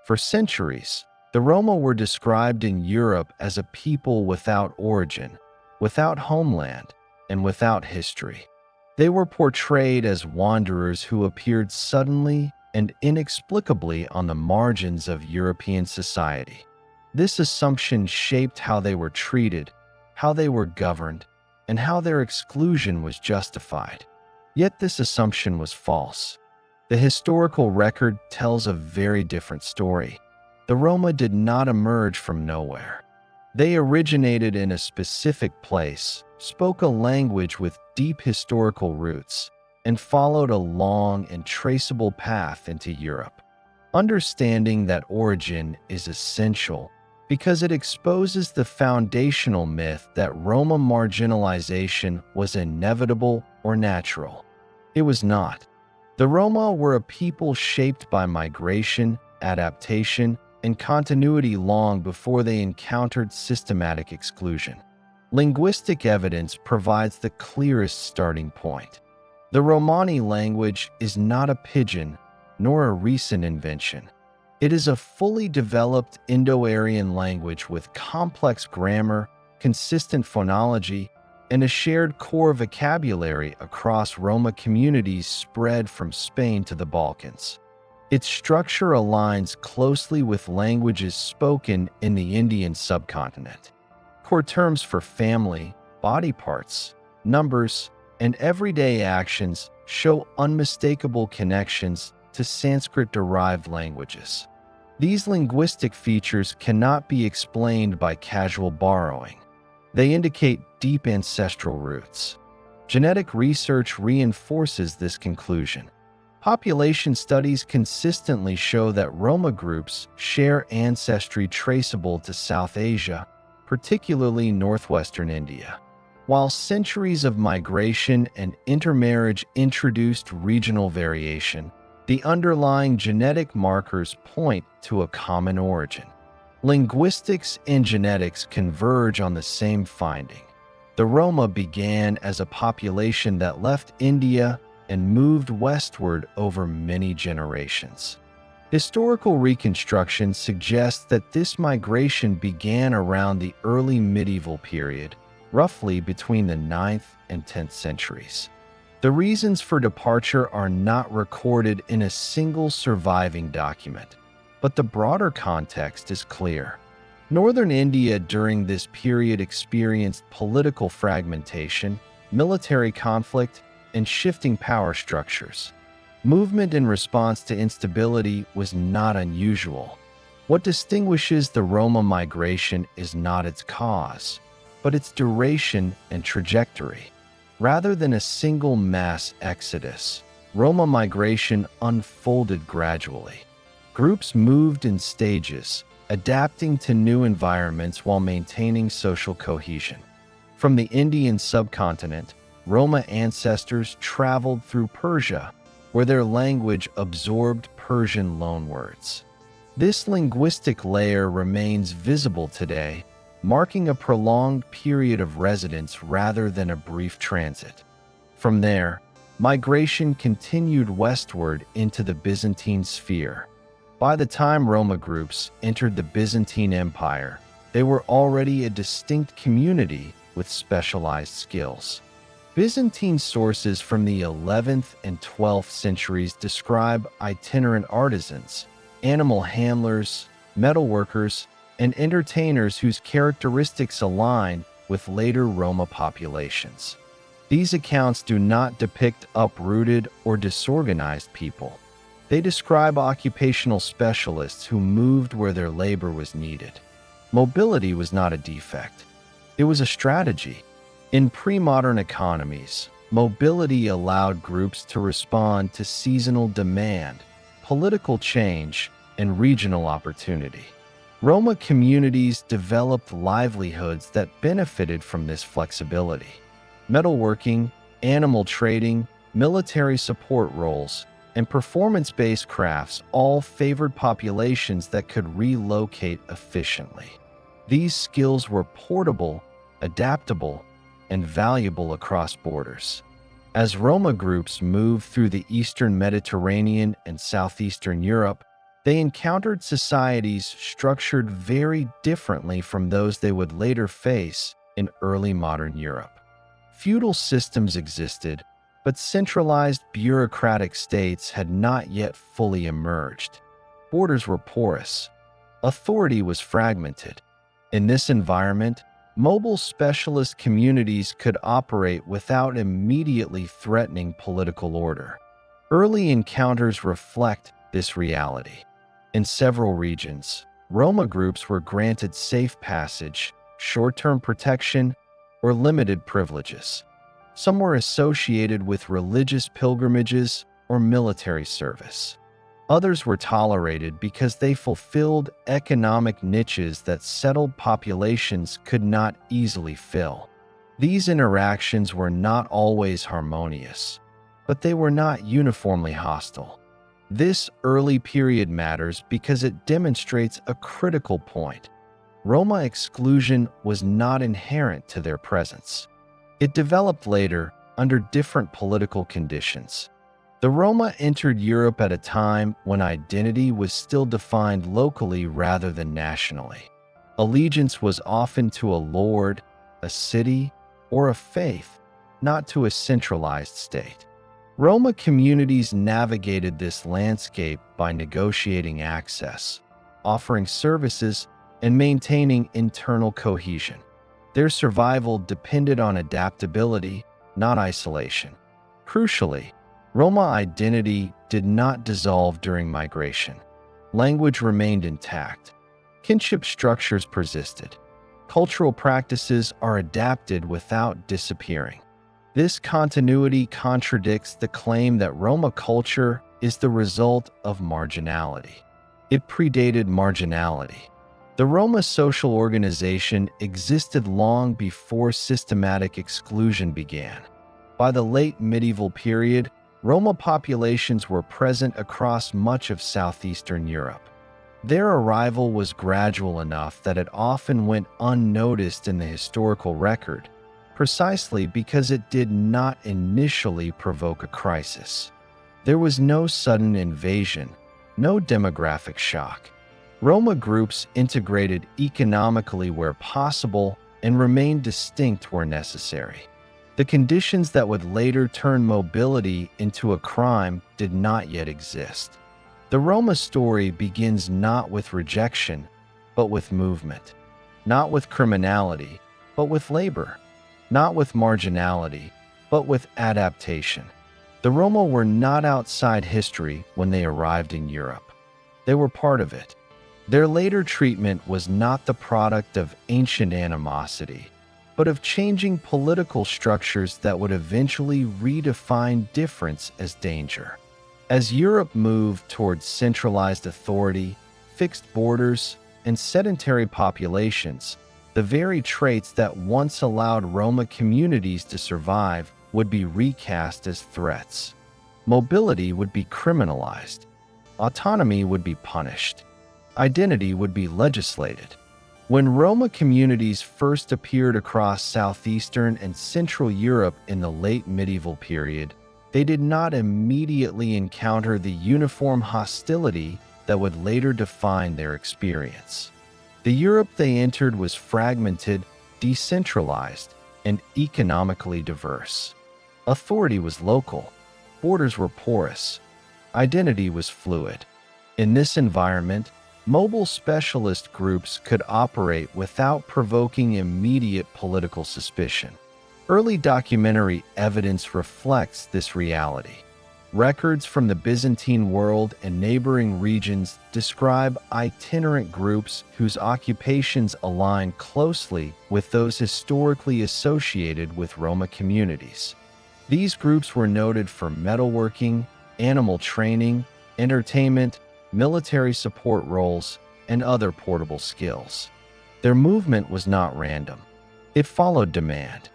For centuries, the Roma were described in Europe as a people without origin, without homeland, and without history. They were portrayed as wanderers who appeared suddenly and inexplicably on the margins of European society. This assumption shaped how they were treated, how they were governed, and how their exclusion was justified. Yet this assumption was false. The historical record tells a very different story. The Roma did not emerge from nowhere. They originated in a specific place, spoke a language with deep historical roots, and followed a long and traceable path into Europe. Understanding that origin is essential because it exposes the foundational myth that Roma marginalization was inevitable or natural. It was not. The Roma were a people shaped by migration, adaptation, and continuity long before they encountered systematic exclusion. Linguistic evidence provides the clearest starting point. The Romani language is not a pidgin nor a recent invention. It is a fully developed Indo-Aryan language with complex grammar, consistent phonology, and a shared core vocabulary across Roma communities spread from Spain to the Balkans. Its structure aligns closely with languages spoken in the Indian subcontinent. Core terms for family, body parts, numbers, and everyday actions show unmistakable connections to Sanskrit-derived languages. These linguistic features cannot be explained by casual borrowing. They indicate deep ancestral roots. Genetic research reinforces this conclusion. Population studies consistently show that Roma groups share ancestry traceable to South Asia, particularly northwestern India. While centuries of migration and intermarriage introduced regional variation, the underlying genetic markers point to a common origin. Linguistics and genetics converge on the same finding. The Roma began as a population that left India and moved westward over many generations. Historical reconstruction suggests that this migration began around the early medieval period, roughly between the 9th and 10th centuries. The reasons for departure are not recorded in a single surviving document, but the broader context is clear. Northern India during this period experienced political fragmentation, military conflict, and shifting power structures. Movement in response to instability was not unusual. What distinguishes the Roma migration is not its cause, but its duration and trajectory. Rather than a single mass exodus, Roma migration unfolded gradually. Groups moved in stages, adapting to new environments while maintaining social cohesion. From the Indian subcontinent, Roma ancestors traveled through Persia, where their language absorbed Persian loanwords. This linguistic layer remains visible today, marking a prolonged period of residence rather than a brief transit. From there, migration continued westward into the Byzantine sphere. By the time Roma groups entered the Byzantine Empire, they were already a distinct community with specialized skills. Byzantine sources from the 11th and 12th centuries describe itinerant artisans, animal handlers, metalworkers, and entertainers whose characteristics align with later Roma populations. These accounts do not depict uprooted or disorganized people. They describe occupational specialists who moved where their labor was needed. Mobility was not a defect. It was a strategy. In pre-modern economies, mobility allowed groups to respond to seasonal demand, political change, and regional opportunity. Roma communities developed livelihoods that benefited from this flexibility. Metalworking, animal trading, military support roles, and performance-based crafts all favored populations that could relocate efficiently. These skills were portable, adaptable, and valuable across borders. As Roma groups moved through the eastern Mediterranean and southeastern Europe, They encountered societies structured very differently from those they would later face in early modern Europe. Feudal systems existed, but centralized bureaucratic states had not yet fully emerged. Borders were porous. Authority was fragmented. In this environment, mobile specialist communities could operate without immediately threatening political order. Early encounters reflect this reality. In several regions, Roma groups were granted safe passage, short-term protection, or limited privileges. Some were associated with religious pilgrimages or military service. Others were tolerated because they fulfilled economic niches that settled populations could not easily fill. These interactions were not always harmonious, but they were not uniformly hostile. This early period matters because it demonstrates a critical point. Roma exclusion was not inherent to their presence. It developed later under different political conditions. The Roma entered Europe at a time when identity was still defined locally rather than nationally. Allegiance was often to a lord, a city, or a faith, not to a centralized state. Roma communities navigated this landscape by negotiating access, offering services, and maintaining internal cohesion. Their survival depended on adaptability, not isolation. Crucially, Roma identity did not dissolve during migration. Language remained intact. Kinship structures persisted. Cultural practices are adapted without disappearing. This continuity contradicts the claim that Roma culture is the result of marginality. It predated marginality. The Roma social organization existed long before systematic exclusion began. By the late medieval period, Roma populations were present across much of southeastern Europe. Their arrival was gradual enough that it often went unnoticed in the historical record, precisely because it did not initially provoke a crisis. There was no sudden invasion, no demographic shock. Roma groups integrated economically where possible and remained distinct where necessary. The conditions that would later turn mobility into a crime did not yet exist. The Roma story begins not with rejection, but with movement. Not with criminality, but with labor. Not with marginality, but with adaptation. The Roma were not outside history when they arrived in Europe. They were part of it. Their later treatment was not the product of ancient animosity, but of changing political structures that would eventually redefine difference as danger. As Europe moved towards centralized authority, fixed borders, and sedentary populations, the very traits that once allowed Roma communities to survive would be recast as threats. Mobility would be criminalized. Autonomy would be punished. Identity would be legislated. When Roma communities first appeared across southeastern and central Europe in the late medieval period, they did not immediately encounter the uniform hostility that would later define their experience. The Europe they entered was fragmented, decentralized, and economically diverse. Authority was local. Borders were porous. Identity was fluid. In this environment, mobile specialist groups could operate without provoking immediate political suspicion. Early documentary evidence reflects this reality. Records from the Byzantine world and neighboring regions describe itinerant groups whose occupations align closely with those historically associated with Roma communities. These groups were noted for metalworking, animal training, entertainment, military support roles, and other portable skills. Their movement was not random. It followed demand.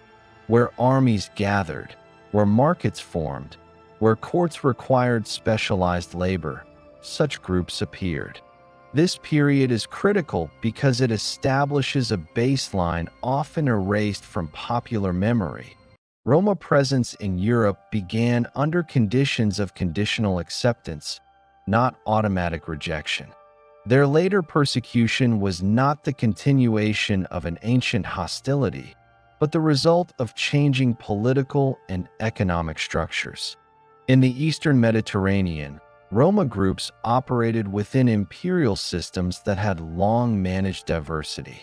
Where armies gathered, where markets formed, where courts required specialized labor, such groups appeared. This period is critical because it establishes a baseline often erased from popular memory. Roma presence in Europe began under conditions of conditional acceptance, not automatic rejection. Their later persecution was not the continuation of an ancient hostility, but the result of changing political and economic structures. In the Eastern Mediterranean, Roma groups operated within imperial systems that had long managed diversity.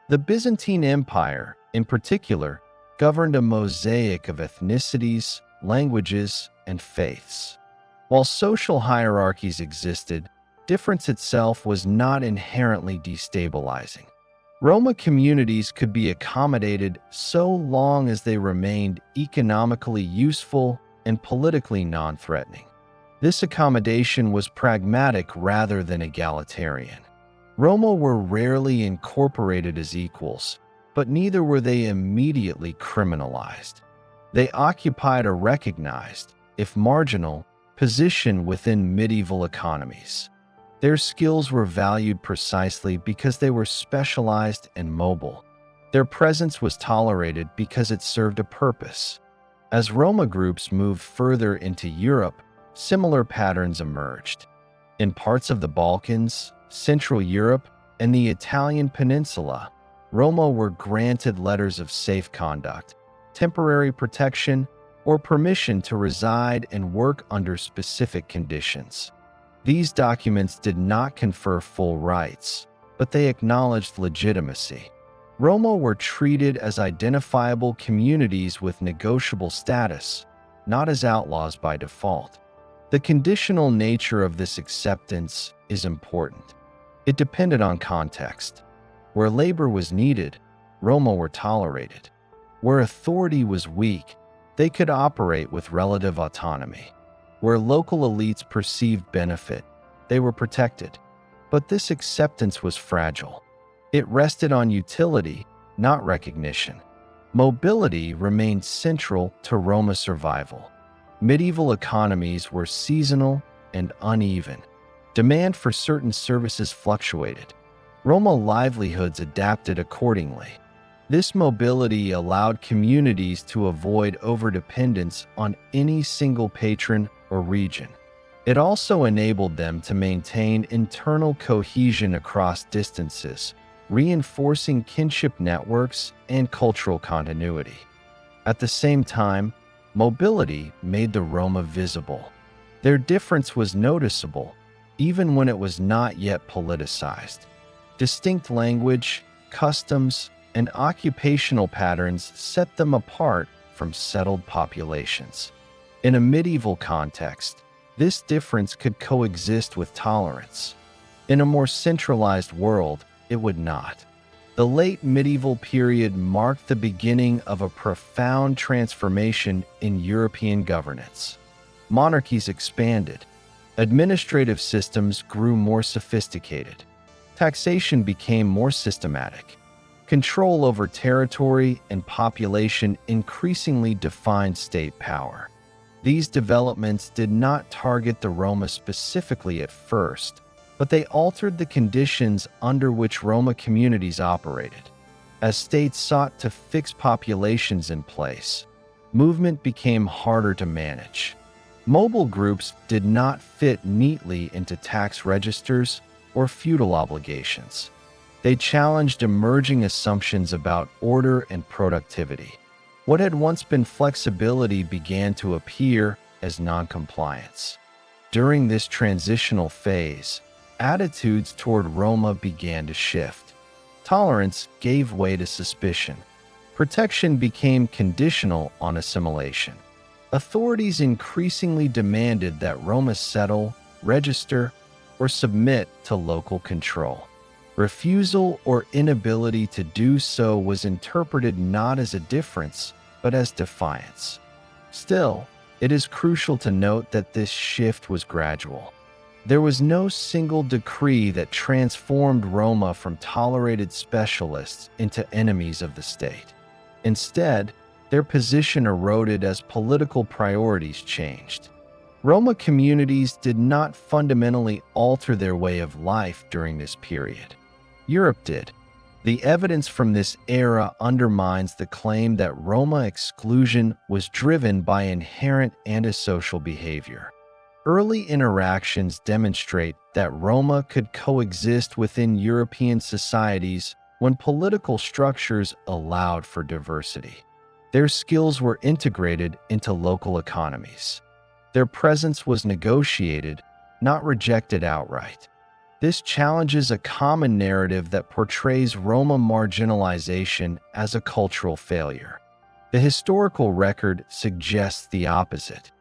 The Byzantine Empire, in particular, governed a mosaic of ethnicities, languages, and faiths. While social hierarchies existed, difference itself was not inherently destabilizing. Roma communities could be accommodated so long as they remained economically useful and politically non-threatening. This accommodation was pragmatic rather than egalitarian. Roma were rarely incorporated as equals, but neither were they immediately criminalized. They occupied a recognized, if marginal, position within medieval economies. Their skills were valued precisely because they were specialized and mobile. Their presence was tolerated because it served a purpose. As Roma groups moved further into Europe, similar patterns emerged. In parts of the Balkans, Central Europe, and the Italian peninsula, Roma were granted letters of safe conduct, temporary protection, or permission to reside and work under specific conditions. These documents did not confer full rights, but they acknowledged legitimacy. Roma were treated as identifiable communities with negotiable status, not as outlaws by default. The conditional nature of this acceptance is important. It depended on context. Where labor was needed, Roma were tolerated. Where authority was weak, they could operate with relative autonomy. Where local elites perceived benefit, they were protected. But this acceptance was fragile. It rested on utility, not recognition. Mobility remained central to Roma's survival. Medieval economies were seasonal and uneven. Demand for certain services fluctuated. Roma livelihoods adapted accordingly. This mobility allowed communities to avoid overdependence on any single patron or region. It also enabled them to maintain internal cohesion across distances, reinforcing kinship networks and cultural continuity. At the same time, mobility made the Roma visible. Their difference was noticeable, even when it was not yet politicized. Distinct language, customs, and occupational patterns set them apart from settled populations. In a medieval context, this difference could coexist with tolerance. In a more centralized world, it would not. The late medieval period marked the beginning of a profound transformation in European governance. Monarchies expanded. Administrative systems grew more sophisticated. Taxation became more systematic. Control over territory and population increasingly defined state power. These developments did not target the Roma specifically at first, but they altered the conditions under which Roma communities operated. As states sought to fix populations in place, movement became harder to manage. Mobile groups did not fit neatly into tax registers or feudal obligations. They challenged emerging assumptions about order and productivity. What had once been flexibility began to appear as noncompliance. During this transitional phase, attitudes toward Roma began to shift. Tolerance gave way to suspicion. Protection became conditional on assimilation. Authorities increasingly demanded that Roma settle, register, or submit to local control. Refusal or inability to do so was interpreted not as a difference, but as defiance. Still, it is crucial to note that this shift was gradual. There was no single decree that transformed Roma from tolerated specialists into enemies of the state. Instead, their position eroded as political priorities changed. Roma communities did not fundamentally alter their way of life during this period. Europe did. The evidence from this era undermines the claim that Roma exclusion was driven by inherent antisocial behavior. Early interactions demonstrate that Roma could coexist within European societies when political structures allowed for diversity. Their skills were integrated into local economies. Their presence was negotiated, not rejected outright. This challenges a common narrative that portrays Roma marginalization as a cultural failure. The historical record suggests the opposite.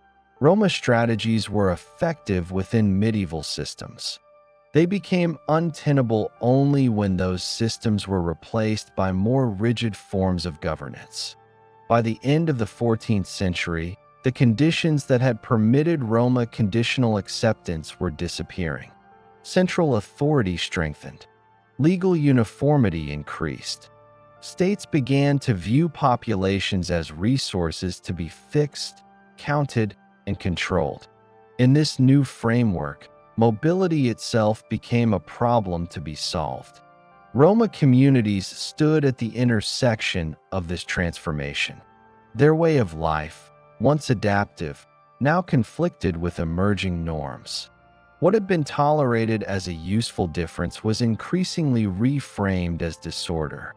Roma strategies were effective within medieval systems. They became untenable only when those systems were replaced by more rigid forms of governance. By the end of the 14th century, the conditions that had permitted Roma conditional acceptance were disappearing. Central authority strengthened. Legal uniformity increased. States began to view populations as resources to be fixed, counted, and controlled. In this new framework, mobility itself became a problem to be solved. Roma communities stood at the intersection of this transformation. Their way of life, once adaptive, now conflicted with emerging norms. What had been tolerated as a useful difference was increasingly reframed as disorder.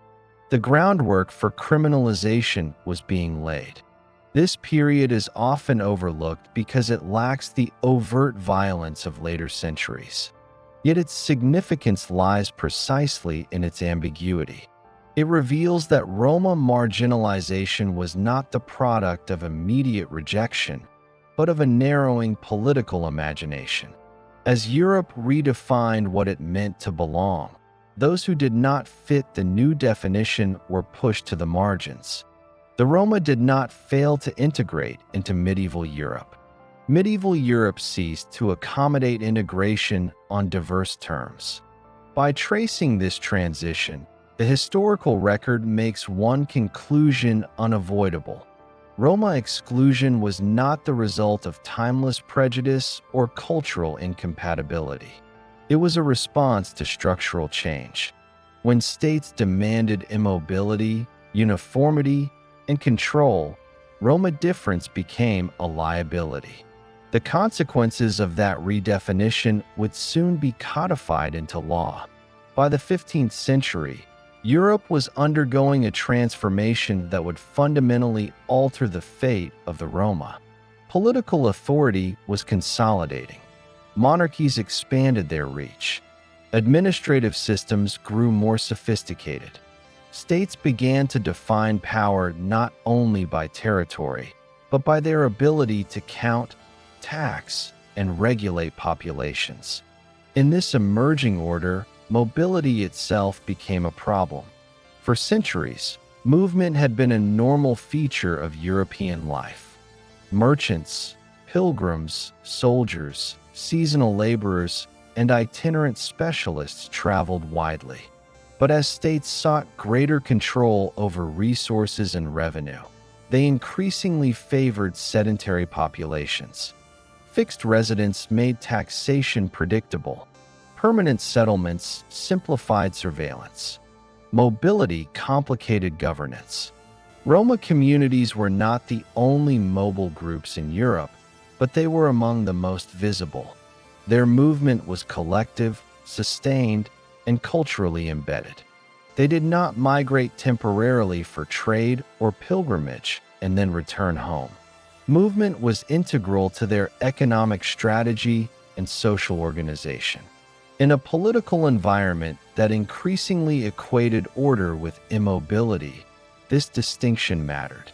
The groundwork for criminalization was being laid. This period is often overlooked because it lacks the overt violence of later centuries. Yet its significance lies precisely in its ambiguity. It reveals that Roma marginalization was not the product of immediate rejection, but of a narrowing political imagination. As Europe redefined what it meant to belong, those who did not fit the new definition were pushed to the margins. The Roma did not fail to integrate into medieval Europe. Medieval Europe ceased to accommodate integration on diverse terms. By tracing this transition, the historical record makes one conclusion unavoidable. Roma exclusion was not the result of timeless prejudice or cultural incompatibility. It was a response to structural change. When states demanded immobility, uniformity, and control, Roma difference became a liability. The consequences of that redefinition would soon be codified into law. By the 15th century, Europe was undergoing a transformation that would fundamentally alter the fate of the Roma. Political authority was consolidating. Monarchies expanded their reach. Administrative systems grew more sophisticated. States began to define power not only by territory, but by their ability to count, tax, and regulate populations. In this emerging order, mobility itself became a problem. For centuries, movement had been a normal feature of European life. Merchants, pilgrims, soldiers, seasonal laborers, and itinerant specialists traveled widely. But as states sought greater control over resources and revenue, they increasingly favored sedentary populations. Fixed residence made taxation predictable. Permanent settlements simplified surveillance. Mobility complicated governance. Roma communities were not the only mobile groups in Europe, but they were among the most visible. Their movement was collective, sustained, and culturally embedded. They did not migrate temporarily for trade or pilgrimage and then return home. Movement was integral to their economic strategy and social organization. In a political environment that increasingly equated order with immobility, this distinction mattered.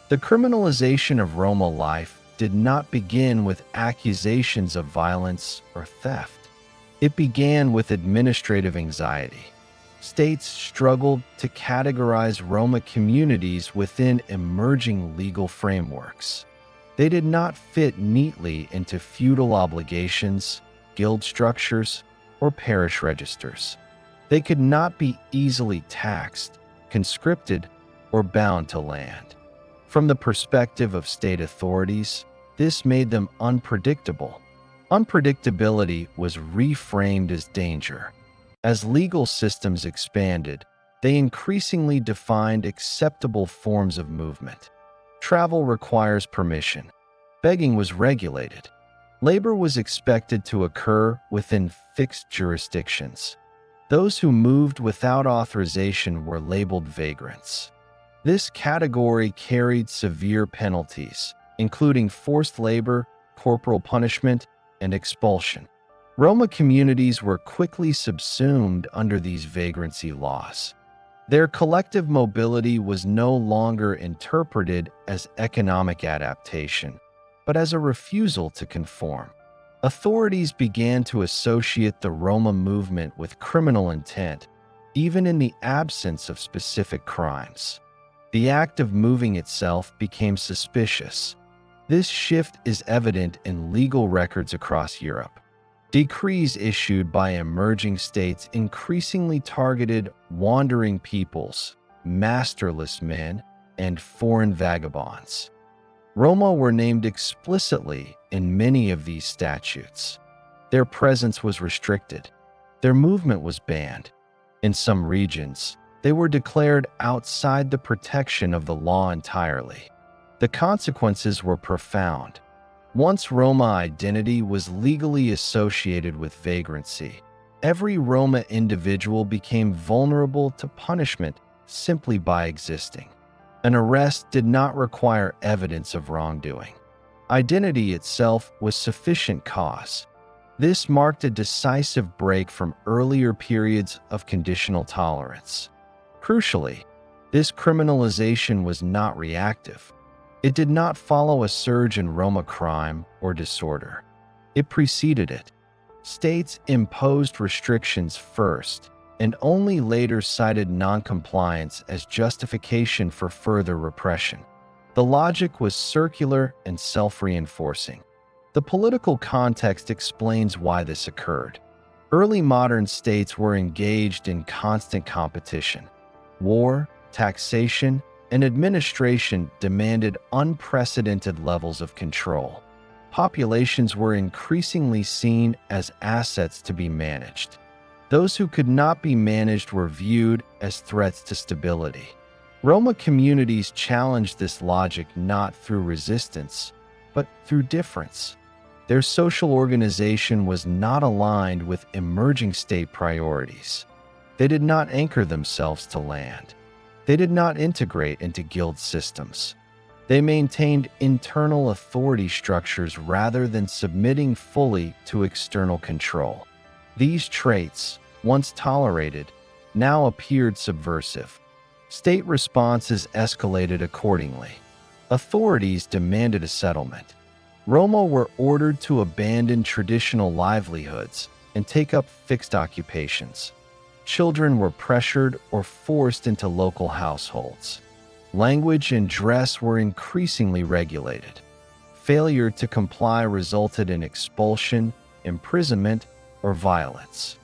The criminalization of Roma life did not begin with accusations of violence or theft. It began with administrative anxiety. States struggled to categorize Roma communities within emerging legal frameworks. They did not fit neatly into feudal obligations, guild structures, or parish registers. They could not be easily taxed, conscripted, or bound to land. From the perspective of state authorities, this made them unpredictable. Unpredictability was reframed as danger. As legal systems expanded, they increasingly defined acceptable forms of movement. Travel requires permission. Begging was regulated. Labor was expected to occur within fixed jurisdictions. Those who moved without authorization were labeled vagrants. This category carried severe penalties, including forced labor, corporal punishment, and expulsion. Roma communities were quickly subsumed under these vagrancy laws. Their collective mobility was no longer interpreted as economic adaptation, but as a refusal to conform. Authorities began to associate the Roma movement with criminal intent, even in the absence of specific crimes. The act of moving itself became suspicious. This shift is evident in legal records across Europe. Decrees issued by emerging states increasingly targeted wandering peoples, masterless men, and foreign vagabonds. Roma were named explicitly in many of these statutes. Their presence was restricted. Their movement was banned. In some regions, they were declared outside the protection of the law entirely. The consequences were profound. Once Roma identity was legally associated with vagrancy, every Roma individual became vulnerable to punishment simply by existing. An arrest did not require evidence of wrongdoing. Identity itself was sufficient cause. This marked a decisive break from earlier periods of conditional tolerance. Crucially, this criminalization was not reactive. It did not follow a surge in Roma crime or disorder. It preceded it. States imposed restrictions first, and only later cited noncompliance as justification for further repression. The logic was circular and self-reinforcing. The political context explains why this occurred. Early modern states were engaged in constant competition. War, taxation, and administration demanded unprecedented levels of control. Populations were increasingly seen as assets to be managed. Those who could not be managed were viewed as threats to stability. Roma communities challenged this logic not through resistance, but through difference. Their social organization was not aligned with emerging state priorities. They did not anchor themselves to land. They did not integrate into guild systems. They maintained internal authority structures rather than submitting fully to external control. These traits, once tolerated, now appeared subversive. State responses escalated accordingly. Authorities demanded a settlement. Roma were ordered to abandon traditional livelihoods and take up fixed occupations. Children were pressured or forced into local households. Language and dress were increasingly regulated. Failure to comply resulted in expulsion, imprisonment, or violence.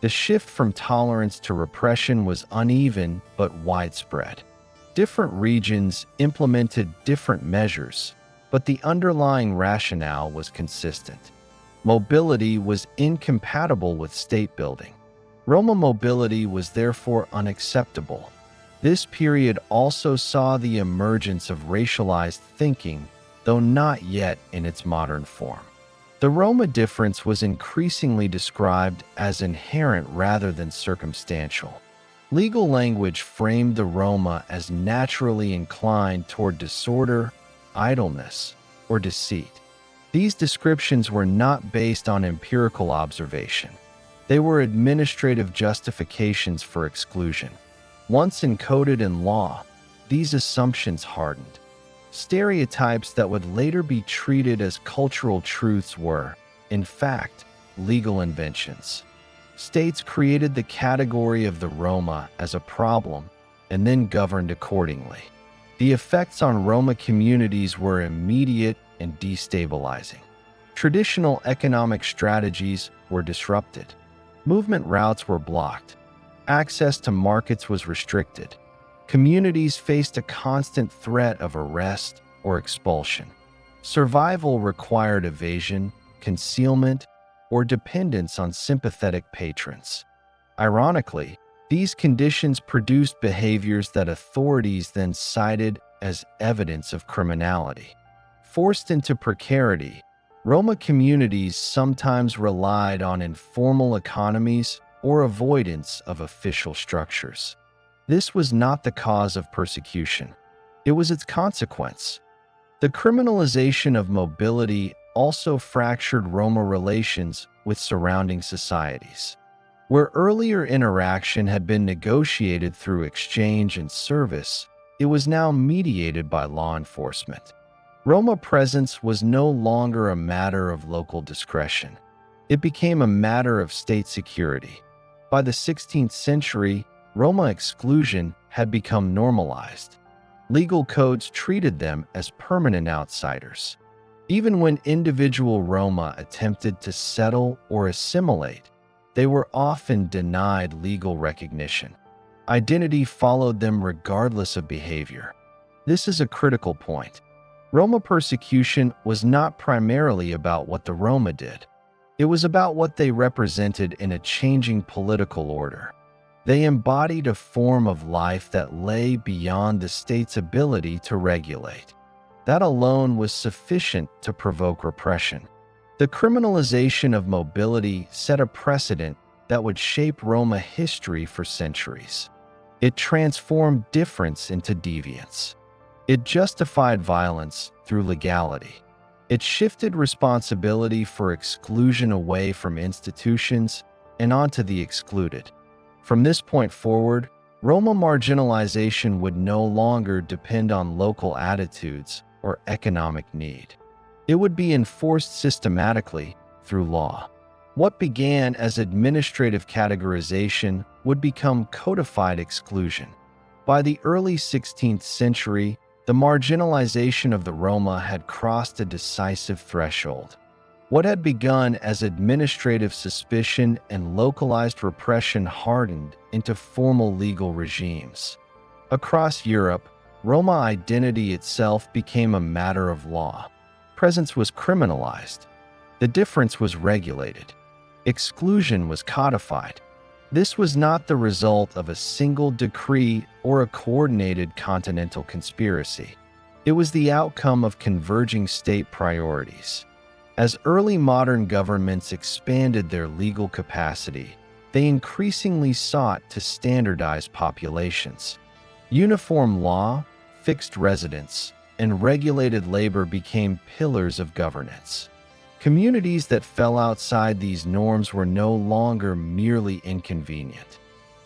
The shift from tolerance to repression was uneven but widespread. Different regions implemented different measures, but the underlying rationale was consistent. Mobility was incompatible with state building. Roma mobility was therefore unacceptable. This period also saw the emergence of racialized thinking, though not yet in its modern form. The Roma difference was increasingly described as inherent rather than circumstantial. Legal language framed the Roma as naturally inclined toward disorder, idleness, or deceit. These descriptions were not based on empirical observation. They were administrative justifications for exclusion. Once encoded in law, these assumptions hardened. Stereotypes that would later be treated as cultural truths were, in fact, legal inventions. States created the category of the Roma as a problem and then governed accordingly. The effects on Roma communities were immediate and destabilizing. Traditional economic strategies were disrupted. Movement routes were blocked. Access to markets was restricted. Communities faced a constant threat of arrest or expulsion. Survival required evasion, concealment, or dependence on sympathetic patrons. Ironically, these conditions produced behaviors that authorities then cited as evidence of criminality. Forced into precarity, Roma communities sometimes relied on informal economies or avoidance of official structures. This was not the cause of persecution. It was its consequence. The criminalization of mobility also fractured Roma relations with surrounding societies. Where earlier interaction had been negotiated through exchange and service, it was now mediated by law enforcement. Roma presence was no longer a matter of local discretion. It became a matter of state security. By the 16th century, Roma exclusion had become normalized. Legal codes treated them as permanent outsiders. Even when individual Roma attempted to settle or assimilate, they were often denied legal recognition. Identity followed them regardless of behavior. This is a critical point. Roma persecution was not primarily about what the Roma did. It was about what they represented in a changing political order. They embodied a form of life that lay beyond the state's ability to regulate. That alone was sufficient to provoke repression. The criminalization of mobility set a precedent that would shape Roma history for centuries. It transformed difference into deviance. It justified violence through legality. It shifted responsibility for exclusion away from institutions and onto the excluded. From this point forward, Roma marginalization would no longer depend on local attitudes or economic need. It would be enforced systematically through law. What began as administrative categorization would become codified exclusion. By the early 16th century, the marginalization of the Roma had crossed a decisive threshold. What had begun as administrative suspicion and localized repression hardened into formal legal regimes. Across Europe, Roma identity itself became a matter of law. Presence was criminalized. The difference was regulated. Exclusion was codified. This was not the result of a single decree or a coordinated continental conspiracy. It was the outcome of converging state priorities. As early modern governments expanded their legal capacity, they increasingly sought to standardize populations. Uniform law, fixed residence, and regulated labor became pillars of governance. Communities that fell outside these norms were no longer merely inconvenient.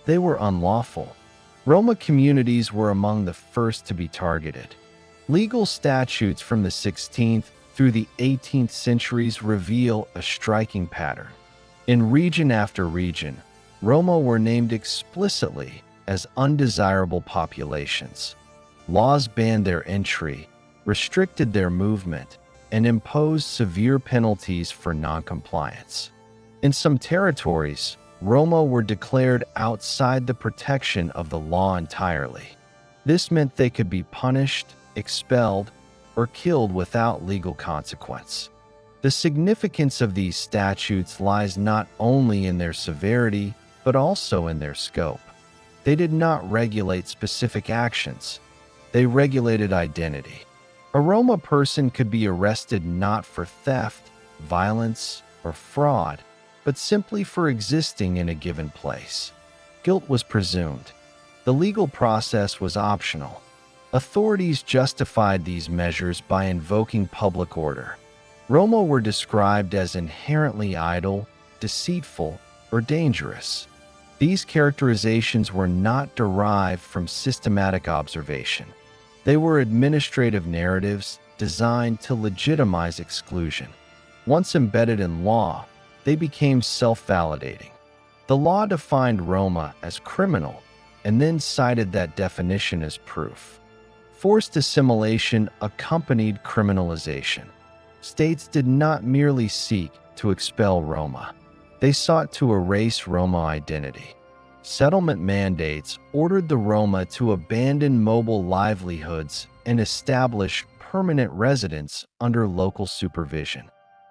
They were unlawful. Roma communities were among the first to be targeted. Legal statutes from the 16th through the 18th centuries reveal a striking pattern. In region after region, Roma were named explicitly as undesirable populations. Laws banned their entry, restricted their movement, and imposed severe penalties for noncompliance. In some territories, Roma were declared outside the protection of the law entirely. This meant they could be punished, expelled, or killed without legal consequence. The significance of these statutes lies not only in their severity, but also in their scope. They did not regulate specific actions. They regulated identity. A Roma person could be arrested not for theft, violence, or fraud, but simply for existing in a given place. Guilt was presumed. The legal process was optional. Authorities justified these measures by invoking public order. Roma were described as inherently idle, deceitful, or dangerous. These characterizations were not derived from systematic observation. They were administrative narratives designed to legitimize exclusion. Once embedded in law, they became self-validating. The law defined Roma as criminal and then cited that definition as proof. Forced assimilation accompanied criminalization. States did not merely seek to expel Roma. They sought to erase Roma identity. Settlement mandates ordered the Roma to abandon mobile livelihoods and establish permanent residence under local supervision.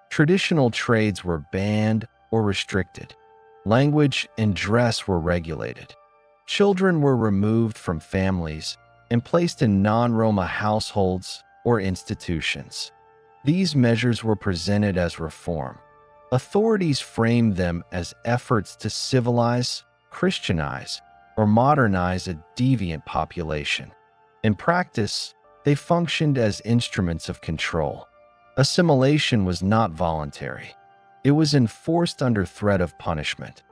Traditional trades were banned or restricted. Language and dress were regulated. Children were removed from families and placed in non-Roma households or institutions. These measures were presented as reform. Authorities framed them as efforts to civilize, Christianize, or modernize a deviant population. In practice, they functioned as instruments of control. Assimilation was not voluntary. It was enforced under threat of punishment.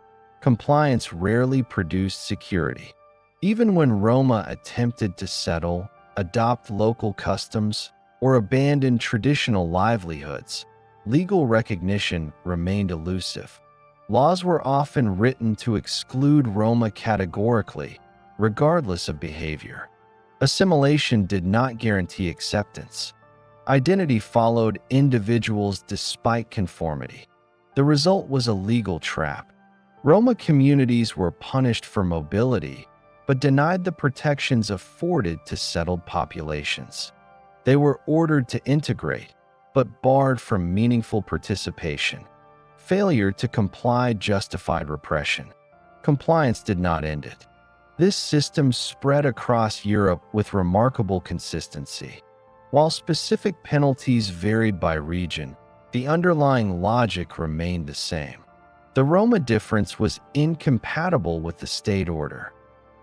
Compliance rarely produced security. Even when Roma attempted to settle, adopt local customs, or abandon traditional livelihoods, legal recognition remained elusive. Laws were often written to exclude Roma categorically, regardless of behavior. Assimilation did not guarantee acceptance. Identity followed individuals despite conformity. The result was a legal trap. Roma communities were punished for mobility, but denied the protections afforded to settled populations. They were ordered to integrate, but barred from meaningful participation. Failure to comply justified repression. Compliance did not end it. This system spread across Europe with remarkable consistency. While specific penalties varied by region, the underlying logic remained the same. The Roma difference was incompatible with the state order.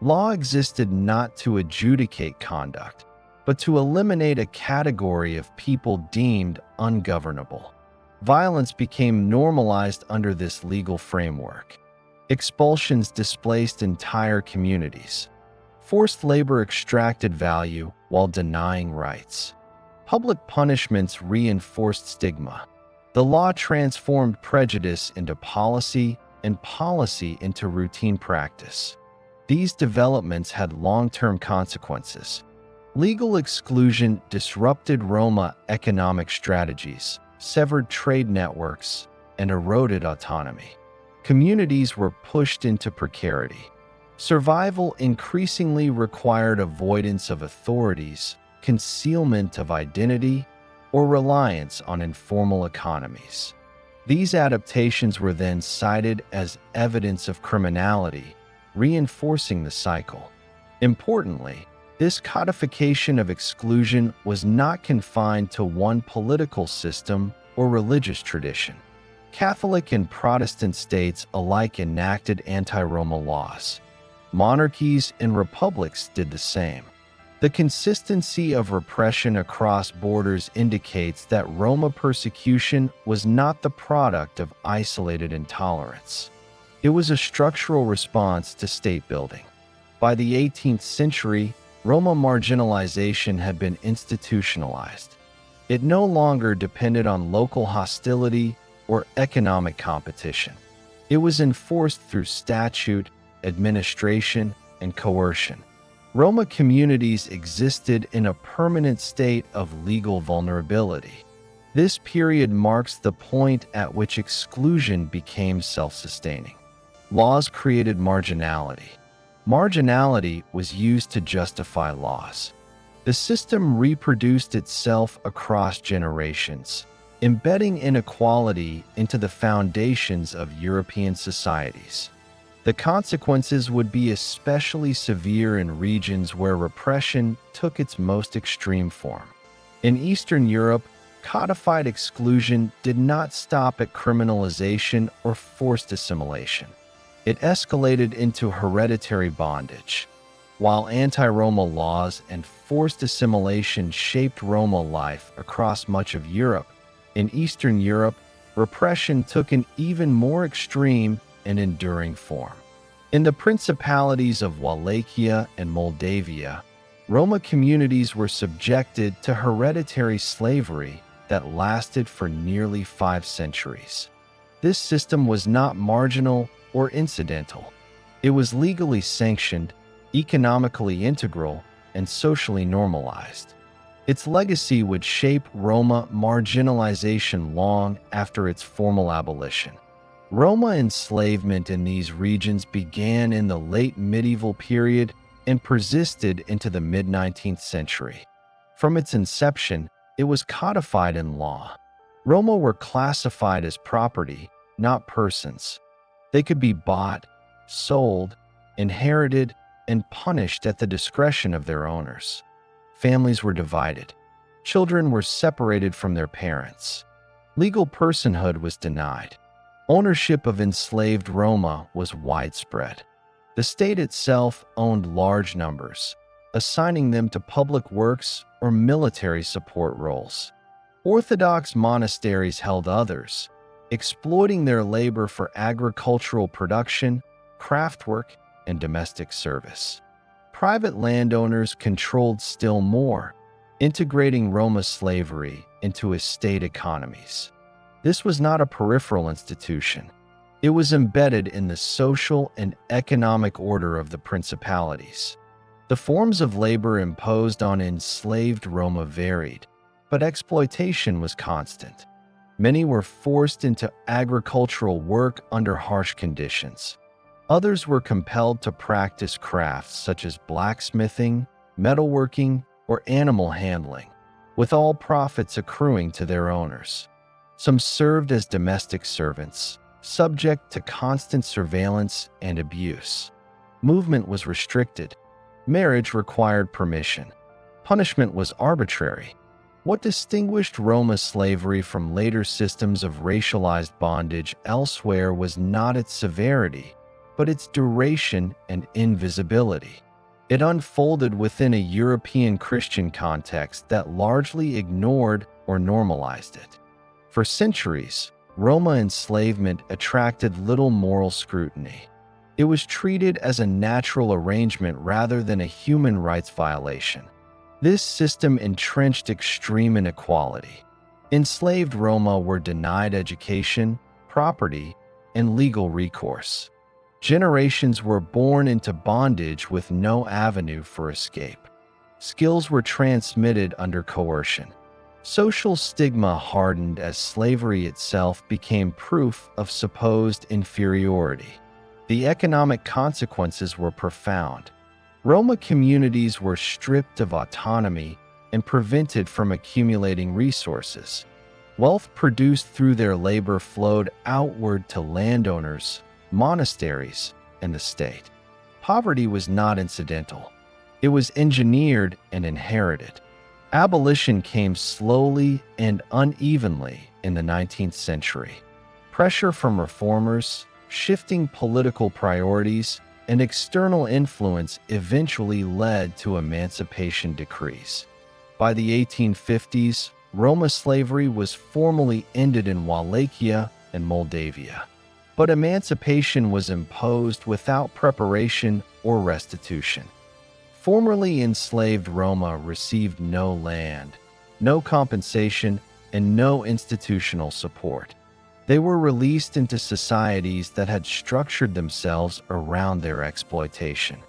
Law existed not to adjudicate conduct, but to eliminate a category of people deemed ungovernable. Violence became normalized under this legal framework. Expulsions displaced entire communities. Forced labor extracted value while denying rights. Public punishments reinforced stigma. The law transformed prejudice into policy and policy into routine practice. These developments had long-term consequences. Legal exclusion disrupted Roma economic strategies, severed trade networks, and eroded autonomy. Communities were pushed into precarity. Survival increasingly required avoidance of authorities, concealment of identity, or reliance on informal economies. These adaptations were then cited as evidence of criminality, reinforcing the cycle. Importantly, this codification of exclusion was not confined to one political system or religious tradition. Catholic and Protestant states alike enacted anti-Roma laws. Monarchies and republics did the same. The consistency of repression across borders indicates that Roma persecution was not the product of isolated intolerance. It was a structural response to state building. By the 18th century, Roma marginalization had been institutionalized. It no longer depended on local hostility or economic competition. It was enforced through statute, administration, and coercion. Roma communities existed in a permanent state of legal vulnerability. This period marks the point at which exclusion became self-sustaining. Laws created marginality. Marginality was used to justify laws. The system reproduced itself across generations, embedding inequality into the foundations of European societies. The consequences would be especially severe in regions where repression took its most extreme form. In Eastern Europe, codified exclusion did not stop at criminalization or forced assimilation. It escalated into hereditary bondage. While anti-Roma laws and forced assimilation shaped Roma life across much of Europe, in Eastern Europe, repression took an even more extreme and enduring form. In the principalities of Wallachia and Moldavia, Roma communities were subjected to hereditary slavery that lasted for nearly 5 centuries. This system was not marginal or incidental. It was legally sanctioned, economically integral, and socially normalized. Its legacy would shape Roma marginalization long after its formal abolition. Roma enslavement in these regions began in the late medieval period and persisted into the mid-19th century. From its inception, it was codified in law. Roma were classified as property, not persons. They could be bought, sold, inherited, and punished at the discretion of their owners. Families were divided. Children were separated from their parents. Legal personhood was denied. Ownership of enslaved Roma was widespread. The state itself owned large numbers, assigning them to public works or military support roles. Orthodox monasteries held others, exploiting their labor for agricultural production, craftwork, and domestic service. Private landowners controlled still more, integrating Roma slavery into state economies. This was not a peripheral institution. It was embedded in the social and economic order of the principalities. The forms of labor imposed on enslaved Roma varied, but exploitation was constant. Many were forced into agricultural work under harsh conditions. Others were compelled to practice crafts such as blacksmithing, metalworking, or animal handling, with all profits accruing to their owners. Some served as domestic servants, subject to constant surveillance and abuse. Movement was restricted. Marriage required permission. Punishment was arbitrary. What distinguished Roma slavery from later systems of racialized bondage elsewhere was not its severity, but its duration and invisibility. It unfolded within a European Christian context that largely ignored or normalized it. For centuries, Roma enslavement attracted little moral scrutiny. It was treated as a natural arrangement rather than a human rights violation. This system entrenched extreme inequality. Enslaved Roma were denied education, property, and legal recourse. Generations were born into bondage with no avenue for escape. Skills were transmitted under coercion. Social stigma hardened as slavery itself became proof of supposed inferiority. The economic consequences were profound. Roma communities were stripped of autonomy and prevented from accumulating resources. Wealth produced through their labor flowed outward to landowners, monasteries, and the state. Poverty was not incidental. It was engineered and inherited. Abolition came slowly and unevenly in the 19th century. Pressure from reformers, shifting political priorities, and external influence eventually led to emancipation decrees. By the 1850s, Roma slavery was formally ended in Wallachia and Moldavia. But emancipation was imposed without preparation or restitution. Formerly enslaved Roma received no land, no compensation, and no institutional support. They were released into societies that had structured themselves around their exploitation.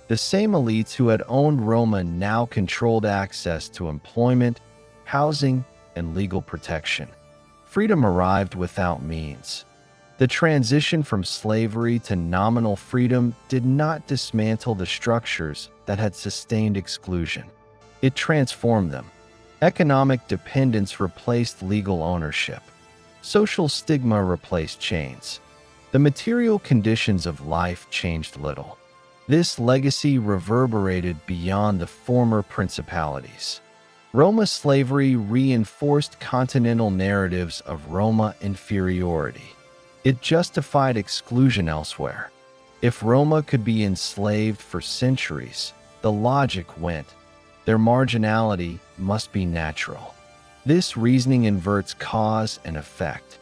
The same elites who had owned Roma now controlled access to employment, housing, and legal protection. Freedom arrived without means. The transition from slavery to nominal freedom did not dismantle the structures that had sustained exclusion. It transformed them. Economic dependence replaced legal ownership. Social stigma replaced chains. The material conditions of life changed little. This legacy reverberated beyond the former principalities. Roma slavery reinforced continental narratives of Roma inferiority. It justified exclusion elsewhere. If Roma could be enslaved for centuries, the logic went, their marginality must be natural. This reasoning inverts cause and effect.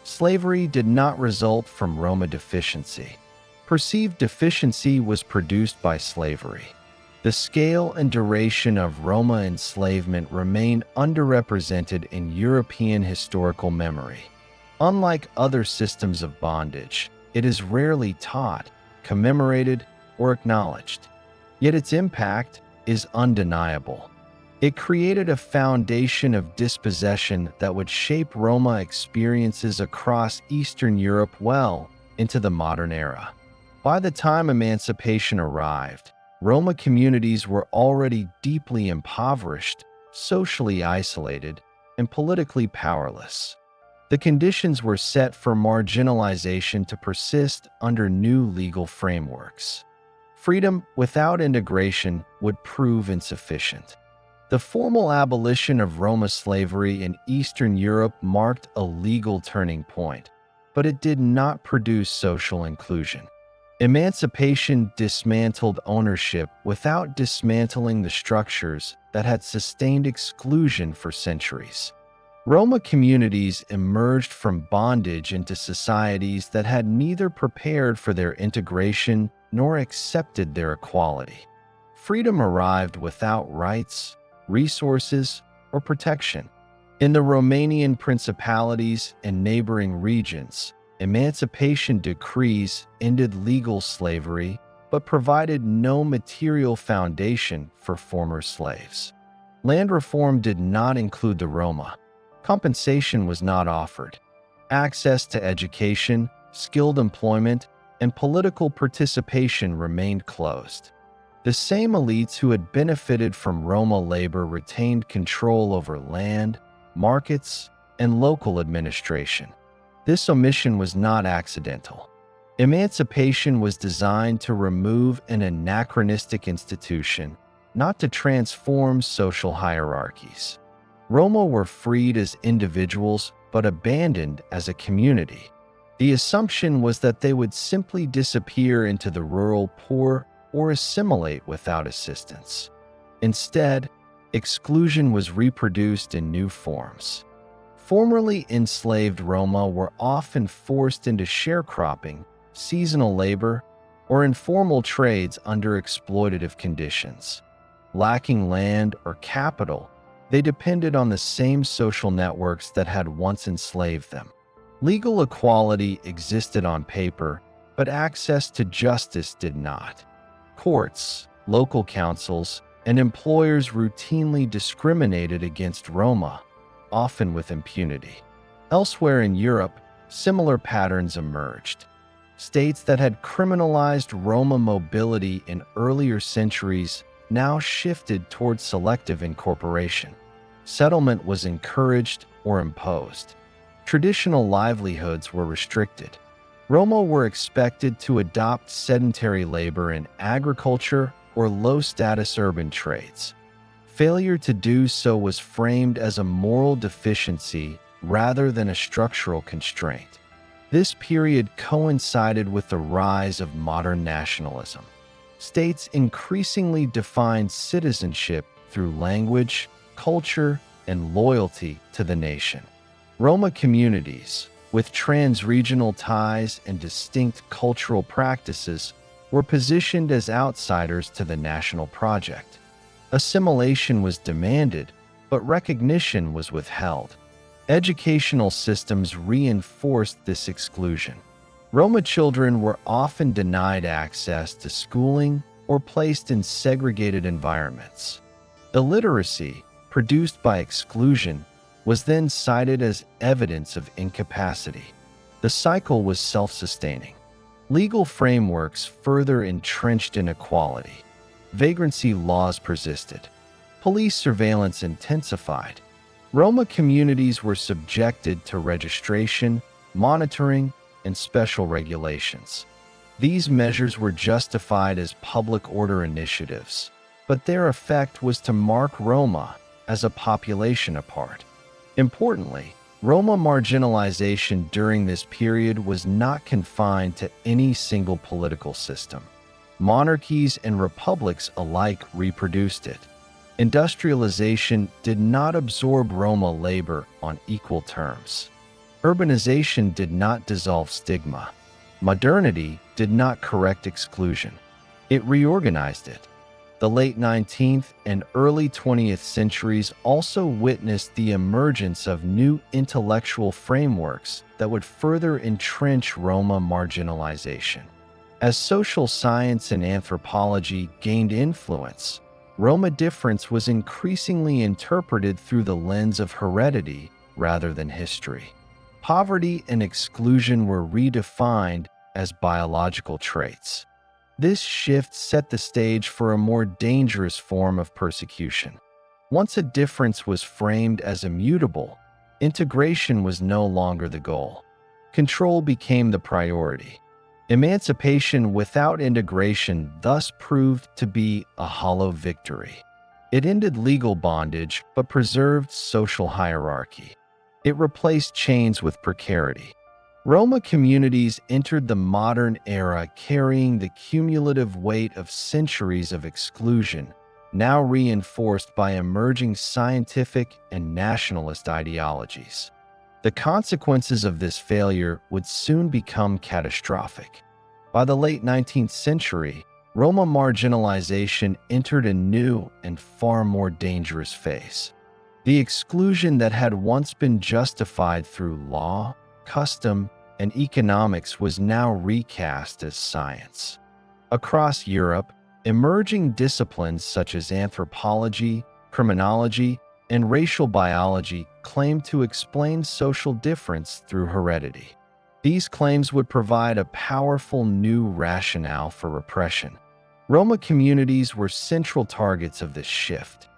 Slavery did not result from Roma deficiency. Perceived deficiency was produced by slavery. The scale and duration of Roma enslavement remain underrepresented in European historical memory. Unlike other systems of bondage, it is rarely taught, commemorated, or acknowledged. Yet its impact is undeniable. It created a foundation of dispossession that would shape Roma experiences across Eastern Europe well into the modern era. By the time emancipation arrived, Roma communities were already deeply impoverished, socially isolated, and politically powerless. The conditions were set for marginalization to persist under new legal frameworks. Freedom without integration would prove insufficient. The formal abolition of Roma slavery in Eastern Europe marked a legal turning point, but it did not produce social inclusion. Emancipation dismantled ownership without dismantling the structures that had sustained exclusion for centuries. Roma communities emerged from bondage into societies that had neither prepared for their integration nor accepted their equality. Freedom arrived without rights, resources, or protection. In the Romanian principalities and neighboring regions, emancipation decrees ended legal slavery but provided no material foundation for former slaves. Land reform did not include the Roma. Compensation was not offered. Access to education, skilled employment, and political participation remained closed. The same elites who had benefited from Roma labor retained control over land, markets, and local administration. This omission was not accidental. Emancipation was designed to remove an anachronistic institution, not to transform social hierarchies. Roma were freed as individuals but abandoned as a community. The assumption was that they would simply disappear into the rural poor or assimilate without assistance. Instead, exclusion was reproduced in new forms. Formerly enslaved Roma were often forced into sharecropping, seasonal labor, or informal trades under exploitative conditions. Lacking land or capital, they depended on the same social networks that had once enslaved them. Legal equality existed on paper, but access to justice did not. Courts, local councils, and employers routinely discriminated against Roma, often with impunity. Elsewhere in Europe, similar patterns emerged. States that had criminalized Roma mobility in earlier centuries now shifted toward selective incorporation. Settlement was encouraged or imposed. Traditional livelihoods were restricted. Roma were expected to adopt sedentary labor in agriculture or low-status urban trades. Failure to do so was framed as a moral deficiency rather than a structural constraint. This period coincided with the rise of modern nationalism. States increasingly defined citizenship through language, culture, and loyalty to the nation. Roma communities, with trans-regional ties and distinct cultural practices, were positioned as outsiders to the national project. Assimilation was demanded, but recognition was withheld. Educational systems reinforced this exclusion. Roma children were often denied access to schooling or placed in segregated environments. Illiteracy, produced by exclusion, was then cited as evidence of incapacity. The cycle was self-sustaining. Legal frameworks further entrenched inequality. Vagrancy laws persisted. Police surveillance intensified. Roma communities were subjected to registration, monitoring, and special regulations. These measures were justified as public order initiatives, but their effect was to mark Roma as a population apart. Importantly, Roma marginalization during this period was not confined to any single political system. Monarchies and republics alike reproduced it. Industrialization did not absorb Roma labor on equal terms. Urbanization did not dissolve stigma. Modernity did not correct exclusion. It reorganized it. The late 19th and early 20th centuries also witnessed the emergence of new intellectual frameworks that would further entrench Roma marginalization. As social science and anthropology gained influence, Roma difference was increasingly interpreted through the lens of heredity rather than history. Poverty and exclusion were redefined as biological traits. This shift set the stage for a more dangerous form of persecution. Once a difference was framed as immutable, integration was no longer the goal. Control became the priority. Emancipation without integration thus proved to be a hollow victory. It ended legal bondage but preserved social hierarchy. It replaced chains with precarity. Roma communities entered the modern era carrying the cumulative weight of centuries of exclusion, now reinforced by emerging scientific and nationalist ideologies. The consequences of this failure would soon become catastrophic. By the late 19th century, Roma marginalization entered a new and far more dangerous phase. The exclusion that had once been justified through law, custom, and economics was now recast as science. Across Europe, emerging disciplines such as anthropology, criminology, and racial biology claimed to explain social difference through heredity. These claims would provide a powerful new rationale for repression. Roma communities were central targets of this shift.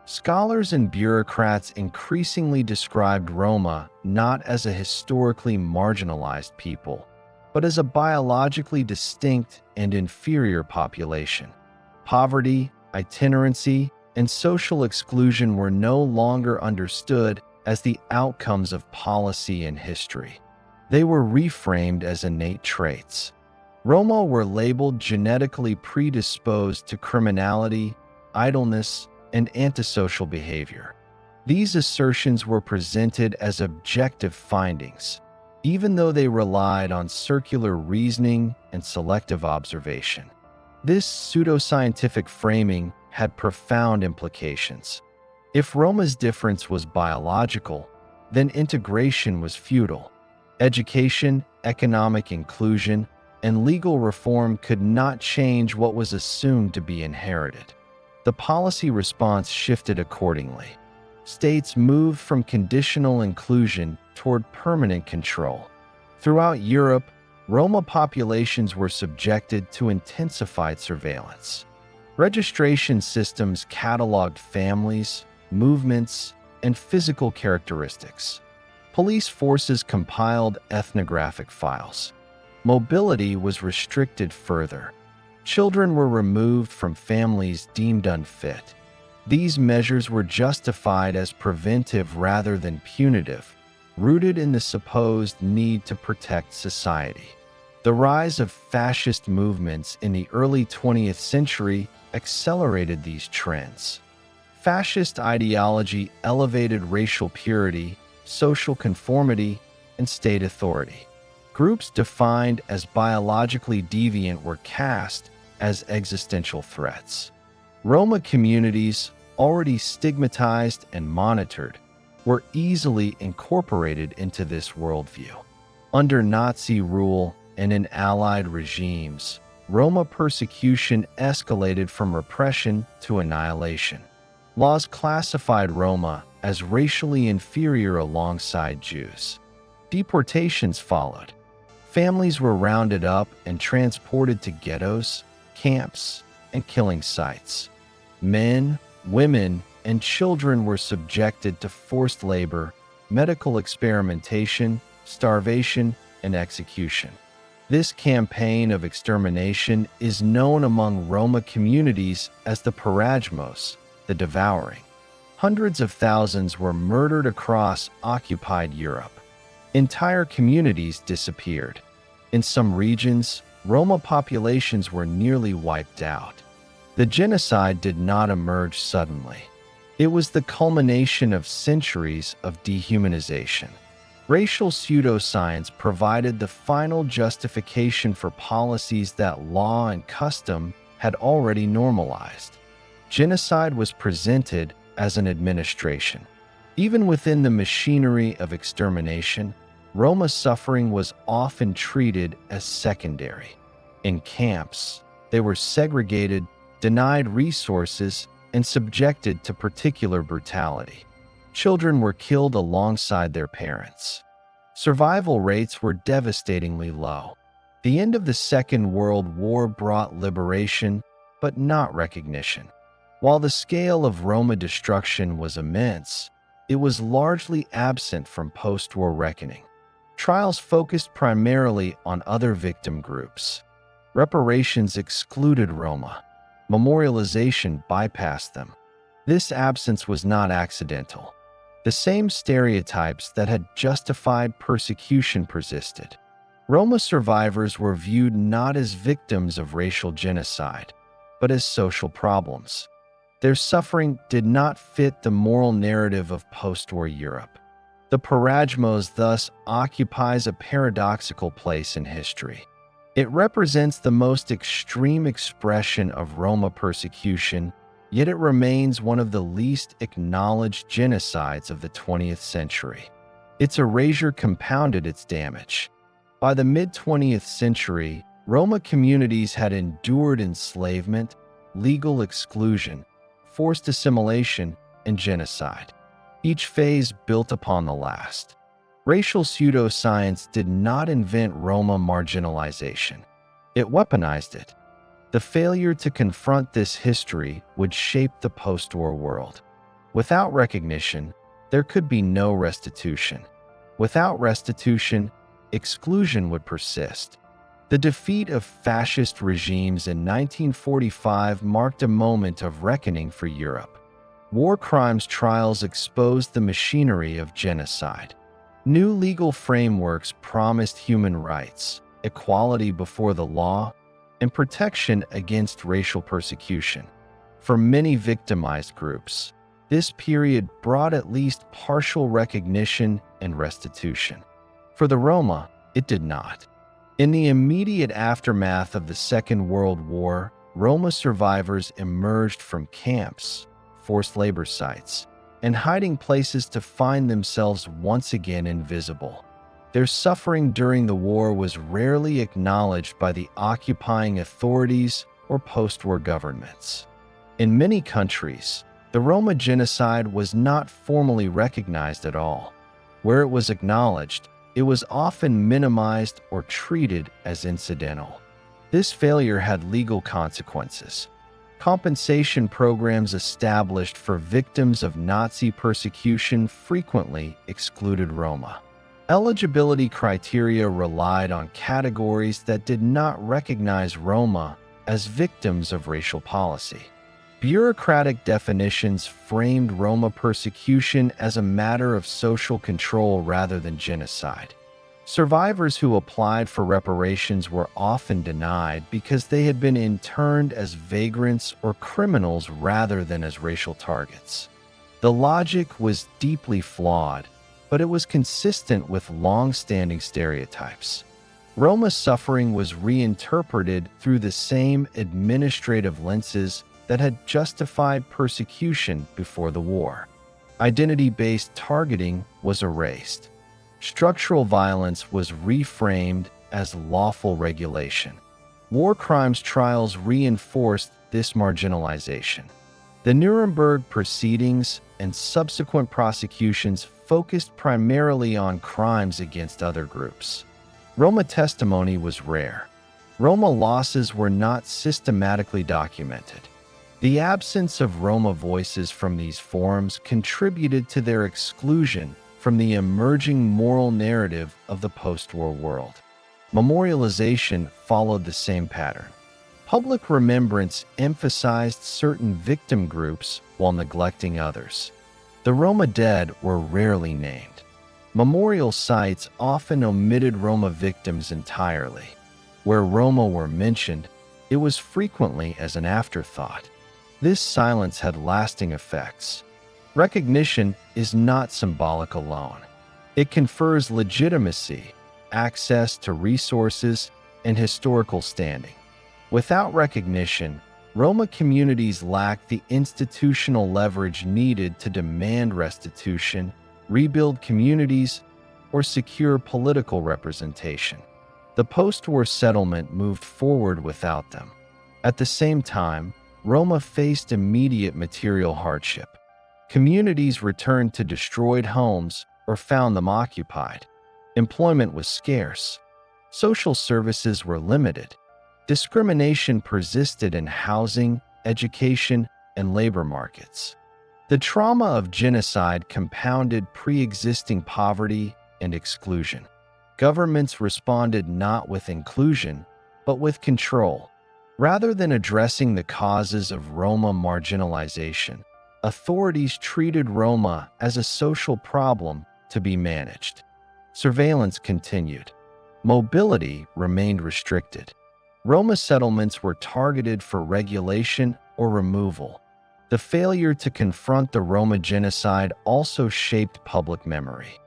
Scholars and bureaucrats increasingly described Roma not as a historically marginalized people, but as a biologically distinct and inferior population. Poverty, itinerancy, and social exclusion were no longer understood as the outcomes of policy and history. They were reframed as innate traits. Roma were labeled genetically predisposed to criminality, idleness, and antisocial behavior. These assertions were presented as objective findings, even though they relied on circular reasoning and selective observation. This pseudoscientific framing had profound implications. If Roma's difference was biological, then integration was futile. Education, economic inclusion, and legal reform could not change what was assumed to be inherited. The policy response shifted accordingly. States moved from conditional inclusion toward permanent control. Throughout Europe, Roma populations were subjected to intensified surveillance. Registration systems cataloged families, movements, and physical characteristics. Police forces compiled ethnographic files. Mobility was restricted further. Children were removed from families deemed unfit. These measures were justified as preventive rather than punitive, rooted in the supposed need to protect society. The rise of fascist movements in the early 20th century accelerated these trends. Fascist ideology elevated racial purity, social conformity, and state authority. Groups defined as biologically deviant were cast as existential threats. Roma communities, already stigmatized and monitored, were easily incorporated into this worldview. Under Nazi rule and in Allied regimes, Roma persecution escalated from repression to annihilation. Laws classified Roma as racially inferior alongside Jews. Deportations followed. Families were rounded up and transported to ghettos, camps, and killing sites. Men, women, and children were subjected to forced labor, medical experimentation, starvation, and execution. This campaign of extermination is known among Roma communities as the Parajmos, the devouring. Hundreds of thousands were murdered across occupied Europe. Entire communities disappeared. In some regions, Roma populations were nearly wiped out. The genocide did not emerge suddenly. It was the culmination of centuries of dehumanization. Racial pseudoscience provided the final justification for policies that law and custom had already normalized. Genocide was presented as an administration. Even within the machinery of extermination, Roma suffering was often treated as secondary. In camps, they were segregated, denied resources, and subjected to particular brutality. Children were killed alongside their parents. Survival rates were devastatingly low. The end of the Second World War brought liberation, but not recognition. While the scale of Roma destruction was immense, it was largely absent from post-war reckoning. Trials focused primarily on other victim groups. Reparations excluded Roma. Memorialization bypassed them. This absence was not accidental. The same stereotypes that had justified persecution persisted. Roma survivors were viewed not as victims of racial genocide, but as social problems. Their suffering did not fit the moral narrative of post-war Europe. The Parajmos thus occupies a paradoxical place in history. It represents the most extreme expression of Roma persecution, yet it remains one of the least acknowledged genocides of the 20th century. Its erasure compounded its damage. By the mid-20th century, Roma communities had endured enslavement, legal exclusion, forced assimilation, and genocide. Each phase built upon the last. Racial pseudoscience did not invent Roma marginalization. It weaponized it. The failure to confront this history would shape the post-war world. Without recognition, there could be no restitution. Without restitution, exclusion would persist. The defeat of fascist regimes in 1945 marked a moment of reckoning for Europe. War crimes trials exposed the machinery of genocide. New legal frameworks promised human rights, equality before the law, and protection against racial persecution. For many victimized groups, this period brought at least partial recognition and restitution. For the Roma, it did not. In the immediate aftermath of the Second World War, Roma survivors emerged from camps, forced labor sites, and hiding places to find themselves once again invisible. Their suffering during the war was rarely acknowledged by the occupying authorities or post-war governments. In many countries, the Roma genocide was not formally recognized at all. Where it was acknowledged, it was often minimized or treated as incidental. This failure had legal consequences. Compensation programs established for victims of Nazi persecution frequently excluded Roma. Eligibility criteria relied on categories that did not recognize Roma as victims of racial policy. Bureaucratic definitions framed Roma persecution as a matter of social control rather than genocide. Survivors who applied for reparations were often denied because they had been interned as vagrants or criminals rather than as racial targets. The logic was deeply flawed, but it was consistent with long-standing stereotypes. Roma's suffering was reinterpreted through the same administrative lenses that had justified persecution before the war. Identity-based targeting was erased. Structural violence was reframed as lawful regulation. War crimes trials reinforced this marginalization. The Nuremberg proceedings and subsequent prosecutions focused primarily on crimes against other groups. Roma testimony was rare. Roma losses were not systematically documented. The absence of Roma voices from these forums contributed to their exclusion from the emerging moral narrative of the post-war world. Memorialization followed the same pattern. Public remembrance emphasized certain victim groups while neglecting others. The Roma dead were rarely named. Memorial sites often omitted Roma victims entirely. Where Roma were mentioned, it was frequently as an afterthought. This silence had lasting effects. Recognition is not symbolic alone. It confers legitimacy, access to resources, and historical standing. Without recognition, Roma communities lack the institutional leverage needed to demand restitution, rebuild communities, or secure political representation. The post-war settlement moved forward without them. At the same time, Roma faced immediate material hardship. Communities returned to destroyed homes or found them occupied. Employment was scarce. Social services were limited. Discrimination persisted in housing, education, and labor markets. The trauma of genocide compounded pre-existing poverty and exclusion. Governments responded not with inclusion, but with control. Rather than addressing the causes of Roma marginalization, authorities treated Roma as a social problem to be managed. Surveillance continued. Mobility remained restricted. Roma settlements were targeted for regulation or removal. The failure to confront the Roma genocide also shaped public memory.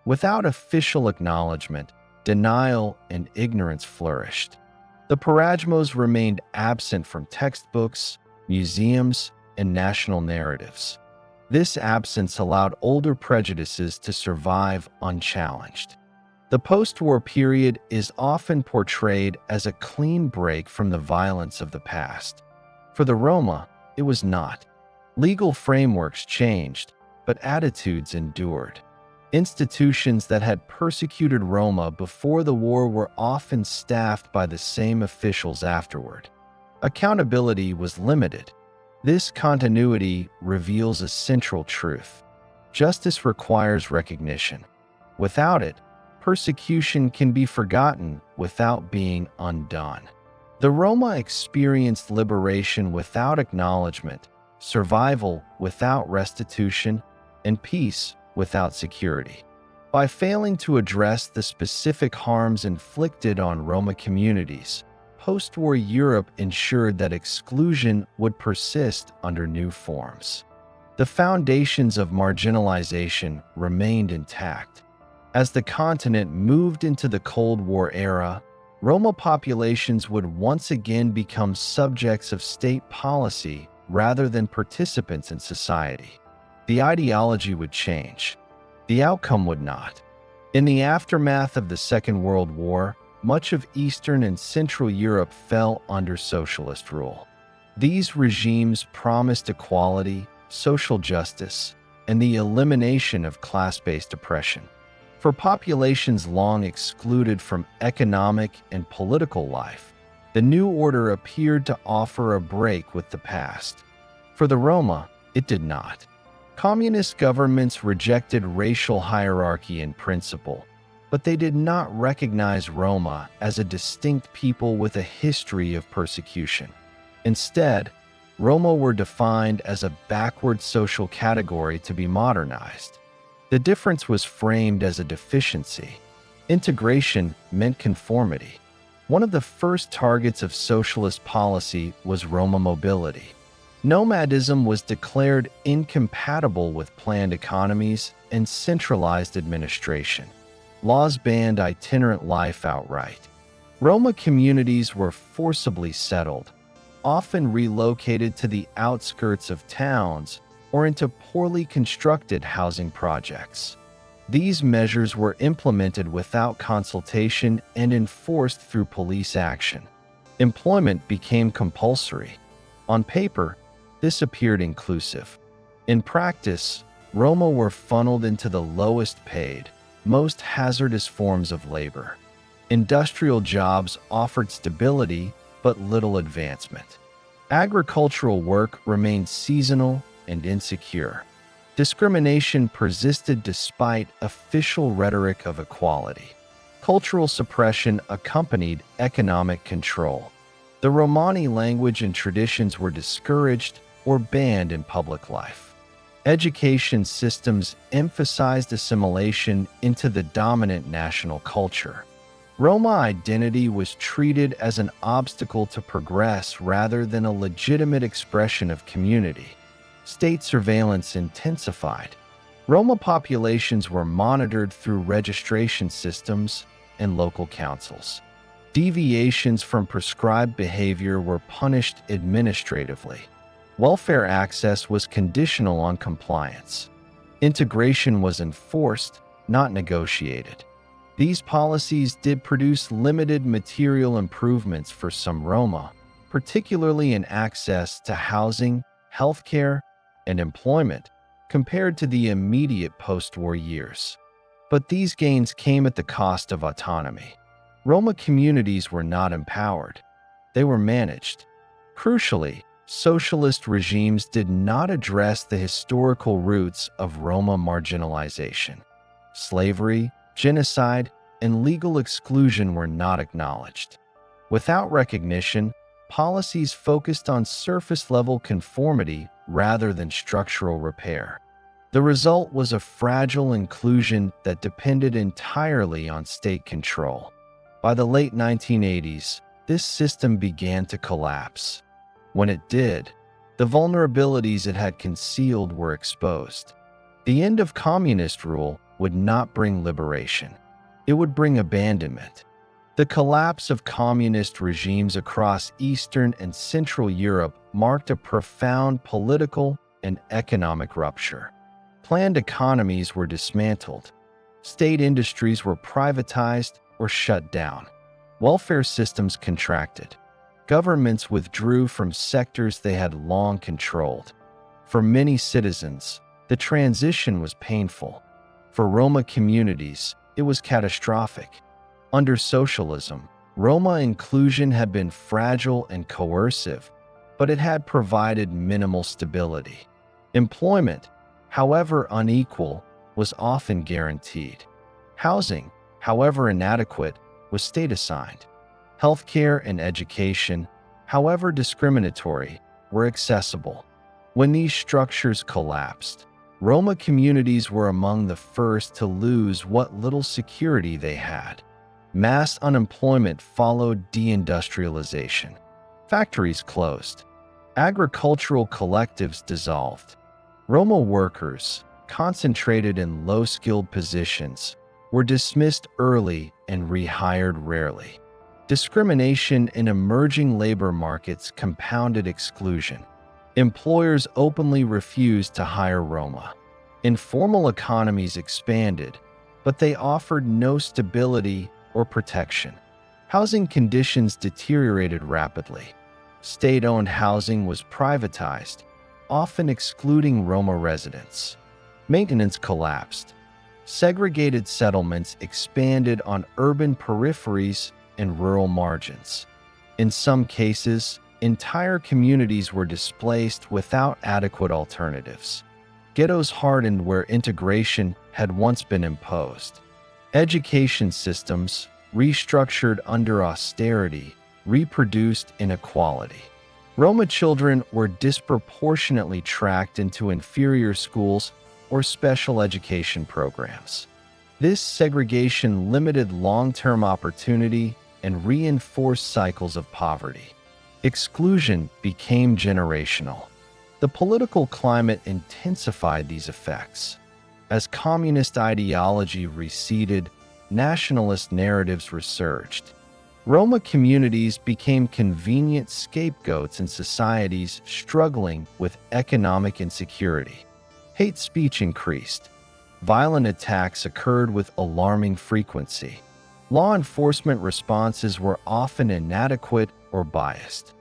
Without official acknowledgement, denial and ignorance flourished. The Parajmos remained absent from textbooks, museums, and national narratives. This absence allowed older prejudices to survive unchallenged. The post-war period is often portrayed as a clean break from the violence of the past. For the Roma, it was not. Legal frameworks changed, but attitudes endured. Institutions that had persecuted Roma before the war were often staffed by the same officials afterward. Accountability was limited. This continuity reveals a central truth. Justice requires recognition. Without it, persecution can be forgotten without being undone. The Roma experienced liberation without acknowledgement, survival without restitution, and peace without security. By failing to address the specific harms inflicted on Roma communities, post-war Europe ensured that exclusion would persist under new forms. The foundations of marginalization remained intact. As the continent moved into the Cold War era, Roma populations would once again become subjects of state policy rather than participants in society. The ideology would change. The outcome would not. In the aftermath of the Second World War, much of Eastern and Central Europe fell under socialist rule. These regimes promised equality, social justice, and the elimination of class-based oppression. For populations long excluded from economic and political life, the new order appeared to offer a break with the past. For the Roma, it did not. Communist governments rejected racial hierarchy in principle, but they did not recognize Roma as a distinct people with a history of persecution. Instead, Roma were defined as a backward social category to be modernized. The difference was framed as a deficiency. Integration meant conformity. One of the first targets of socialist policy was Roma mobility. Nomadism was declared incompatible with planned economies and centralized administration. Laws banned itinerant life outright. Roma communities were forcibly settled, often relocated to the outskirts of towns or into poorly constructed housing projects. These measures were implemented without consultation and enforced through police action. Employment became compulsory. On paper, this appeared inclusive. In practice, Roma were funneled into the lowest paid, most hazardous forms of labor. Industrial jobs offered stability but little advancement. Agricultural work remained seasonal and insecure. Discrimination persisted despite official rhetoric of equality. Cultural suppression accompanied economic control. The Romani language and traditions were discouraged or banned in public life. Education systems emphasized assimilation into the dominant national culture. Roma identity was treated as an obstacle to progress rather than a legitimate expression of community. State surveillance intensified. Roma populations were monitored through registration systems and local councils. Deviations from prescribed behavior were punished administratively. Welfare access was conditional on compliance. Integration was enforced, not negotiated. These policies did produce limited material improvements for some Roma, particularly in access to housing, healthcare, and employment, compared to the immediate post-war years. But these gains came at the cost of autonomy. Roma communities were not empowered. They were managed. Crucially, socialist regimes did not address the historical roots of Roma marginalization. Slavery, genocide, and legal exclusion were not acknowledged. Without recognition, policies focused on surface-level conformity rather than structural repair. The result was a fragile inclusion that depended entirely on state control. By the late 1980s, this system began to collapse. When it did, the vulnerabilities it had concealed were exposed. The end of communist rule would not bring liberation. It would bring abandonment. The collapse of communist regimes across Eastern and Central Europe marked a profound political and economic rupture. Planned economies were dismantled. State industries were privatized or shut down. Welfare systems contracted. Governments withdrew from sectors they had long controlled. For many citizens, the transition was painful. For Roma communities, it was catastrophic. Under socialism, Roma inclusion had been fragile and coercive, but it had provided minimal stability. Employment, however unequal, was often guaranteed. Housing, however inadequate, was state-assigned. Healthcare and education, however discriminatory, were accessible. When these structures collapsed, Roma communities were among the first to lose what little security they had. Mass unemployment followed deindustrialization. Factories closed. Agricultural collectives dissolved. Roma workers, concentrated in low-skilled positions, were dismissed early and rehired rarely. Discrimination in emerging labor markets compounded exclusion. Employers openly refused to hire Roma. Informal economies expanded, but they offered no stability or protection. Housing conditions deteriorated rapidly. State-owned housing was privatized, often excluding Roma residents. Maintenance collapsed. Segregated settlements expanded on urban peripheries and rural margins. In some cases, entire communities were displaced without adequate alternatives. Ghettos hardened where integration had once been imposed. Education systems, restructured under austerity, reproduced inequality. Roma children were disproportionately tracked into inferior schools or special education programs. This segregation limited long-term opportunity and reinforced cycles of poverty. Exclusion became generational. The political climate intensified these effects. As communist ideology receded, nationalist narratives resurged. Roma communities became convenient scapegoats in societies struggling with economic insecurity. Hate speech increased. Violent attacks occurred with alarming frequency. Law enforcement responses were often inadequate or biased.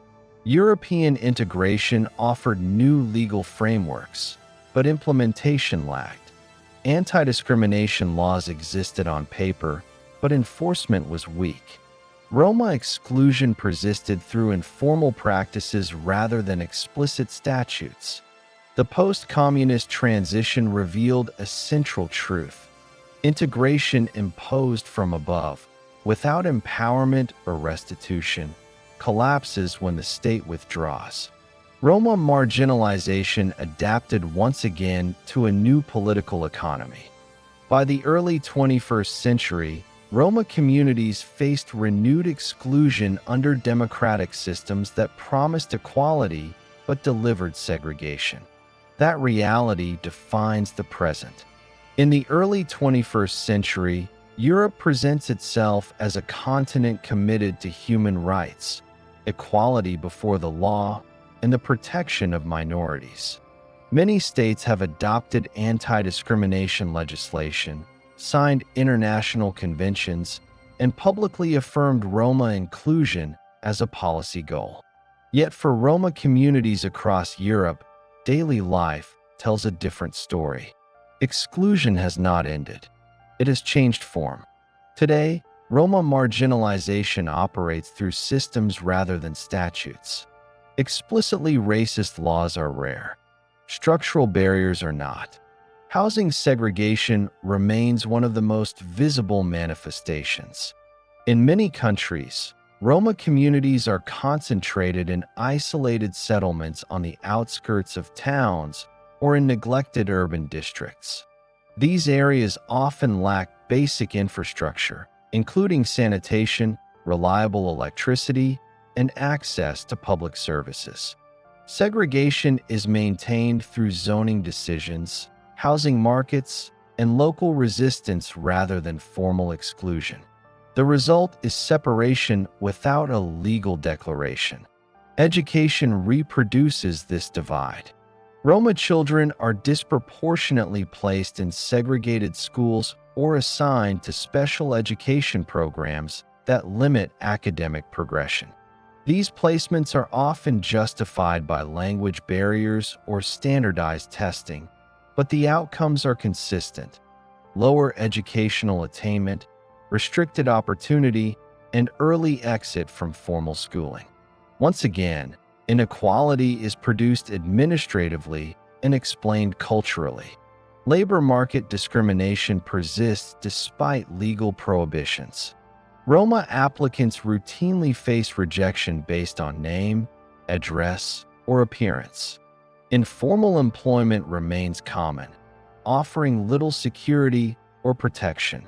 European integration offered new legal frameworks, but implementation lagged. Anti-discrimination laws existed on paper, but enforcement was weak. Roma exclusion persisted through informal practices rather than explicit statutes. The post-communist transition revealed a central truth. Integration imposed from above, without empowerment or restitution, collapses when the state withdraws. Roma marginalization adapted once again to a new political economy. By the early 21st century, Roma communities faced renewed exclusion under democratic systems that promised equality but delivered segregation. That reality defines the present. In the early 21st century, Europe presents itself as a continent committed to human rights, equality before the law, and the protection of minorities. Many states have adopted anti-discrimination legislation, signed international conventions, and publicly affirmed Roma inclusion as a policy goal. Yet for Roma communities across Europe, daily life tells a different story. Exclusion has not ended. It has changed form. Today, Roma marginalization operates through systems rather than statutes. Explicitly racist laws are rare. Structural barriers are not. Housing segregation remains one of the most visible manifestations. In many countries, Roma communities are concentrated in isolated settlements on the outskirts of towns or in neglected urban districts. These areas often lack basic infrastructure, including sanitation, reliable electricity, and access to public services. Segregation is maintained through zoning decisions, housing markets, and local resistance rather than formal exclusion. The result is separation without a legal declaration. Education reproduces this divide. Roma children are disproportionately placed in segregated schools or assigned to special education programs that limit academic progression. These placements are often justified by language barriers or standardized testing, but the outcomes are consistent: lower educational attainment, restricted opportunity, and early exit from formal schooling. Once again, inequality is produced administratively and explained culturally. Labor market discrimination persists despite legal prohibitions. Roma applicants routinely face rejection based on name, address, or appearance. Informal employment remains common, offering little security or protection.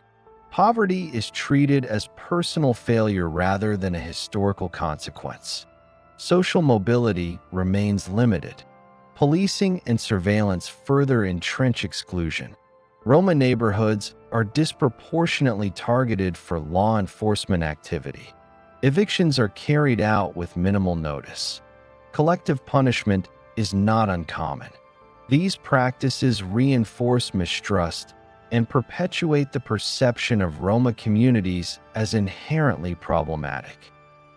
Poverty is treated as personal failure rather than a historical consequence. Social mobility remains limited. Policing and surveillance further entrench exclusion. Roma neighborhoods are disproportionately targeted for law enforcement activity. Evictions are carried out with minimal notice. Collective punishment is not uncommon. These practices reinforce mistrust and perpetuate the perception of Roma communities as inherently problematic.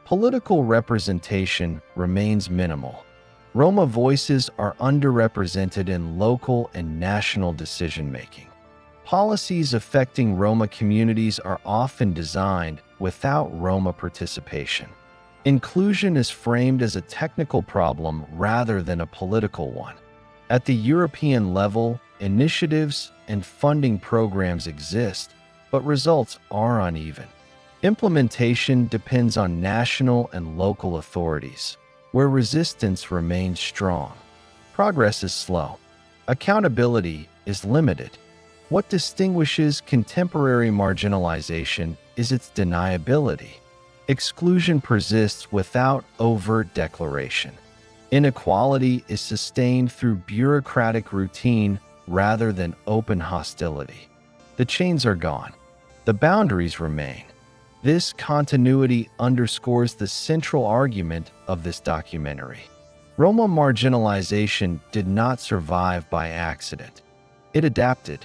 Political representation remains minimal. Roma voices are underrepresented in local and national decision-making. Policies affecting Roma communities are often designed without Roma participation. Inclusion is framed as a technical problem rather than a political one. At the European level, initiatives and funding programs exist, but results are uneven. Implementation depends on national and local authorities, where resistance remains strong. Progress is slow. Accountability is limited. What distinguishes contemporary marginalization is its deniability. Exclusion persists without overt declaration. Inequality is sustained through bureaucratic routine rather than open hostility. The chains are gone. The boundaries remain. This continuity underscores the central argument of this documentary. Roma marginalization did not survive by accident. It adapted.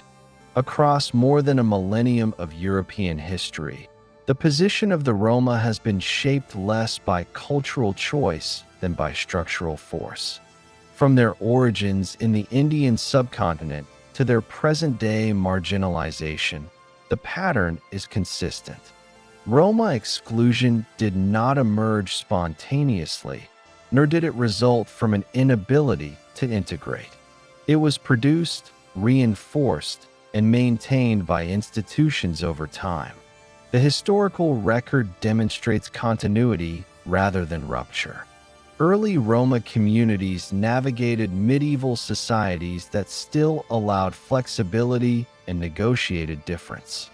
Across more than a millennium of European history, the position of the Roma has been shaped less by cultural choice than by structural force. From their origins in the Indian subcontinent to their present-day marginalization, the pattern is consistent. Roma exclusion did not emerge spontaneously, nor did it result from an inability to integrate. It was produced, reinforced, and maintained by institutions over time. The historical record demonstrates continuity rather than rupture. Early Roma communities navigated medieval societies that still allowed flexibility and negotiated difference.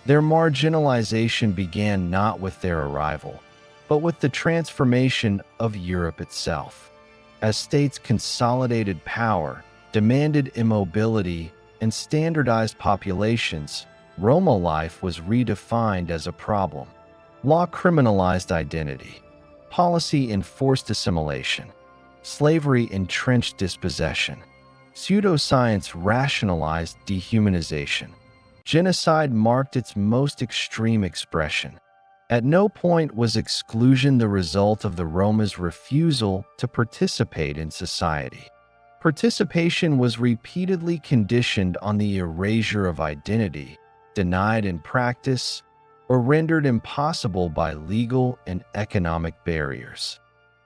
Their marginalization began not with their arrival, but with the transformation of Europe itself. As states consolidated power, demanded immobility, and standardized populations, Roma life was redefined as a problem. Law criminalized identity. Policy enforced assimilation. Slavery entrenched dispossession. Pseudoscience rationalized dehumanization. Genocide marked its most extreme expression. At no point was exclusion the result of the Roma's refusal to participate in society. Participation was repeatedly conditioned on the erasure of identity, denied in practice, or rendered impossible by legal and economic barriers.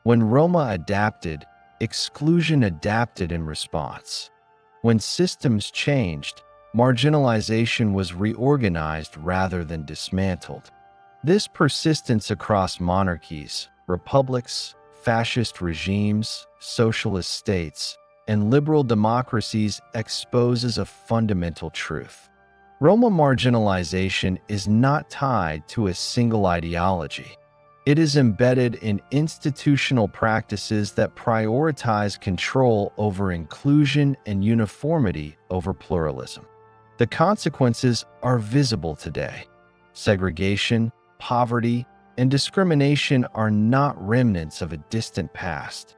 When Roma adapted, exclusion adapted in response. When systems changed, marginalization was reorganized rather than dismantled. This persistence across monarchies, republics, fascist regimes, socialist states, and liberal democracies exposes a fundamental truth. Roma marginalization is not tied to a single ideology. It is embedded in institutional practices that prioritize control over inclusion and uniformity over pluralism. The consequences are visible today. Segregation, poverty, and discrimination are not remnants of a distant past.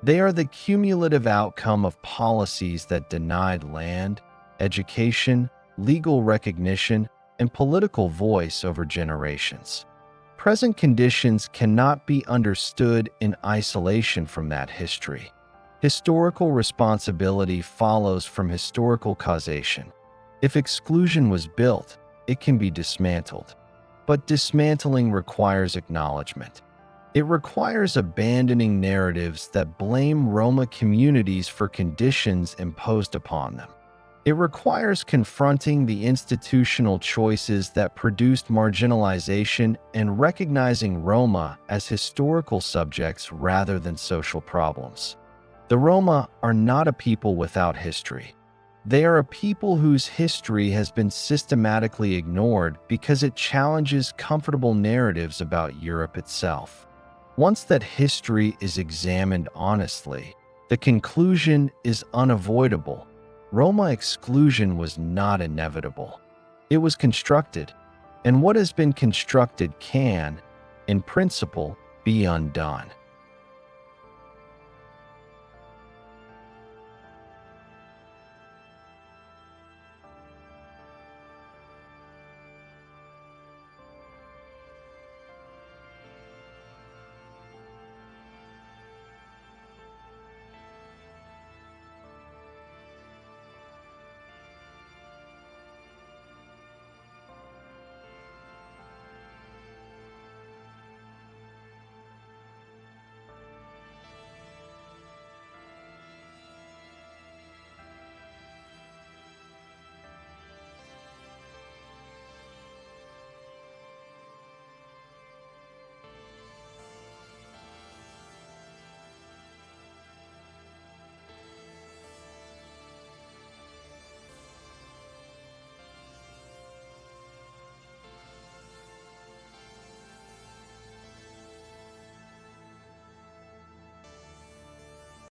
They are the cumulative outcome of policies that denied land, education, legal recognition, and political voice over generations. Present conditions cannot be understood in isolation from that history. Historical responsibility follows from historical causation. If exclusion was built, it can be dismantled. But dismantling requires acknowledgement. It requires abandoning narratives that blame Roma communities for conditions imposed upon them. It requires confronting the institutional choices that produced marginalization and recognizing Roma as historical subjects rather than social problems. The Roma are not a people without history. They are a people whose history has been systematically ignored because it challenges comfortable narratives about Europe itself. Once that history is examined honestly, the conclusion is unavoidable. Roma exclusion was not inevitable. It was constructed, and what has been constructed can, in principle, be undone.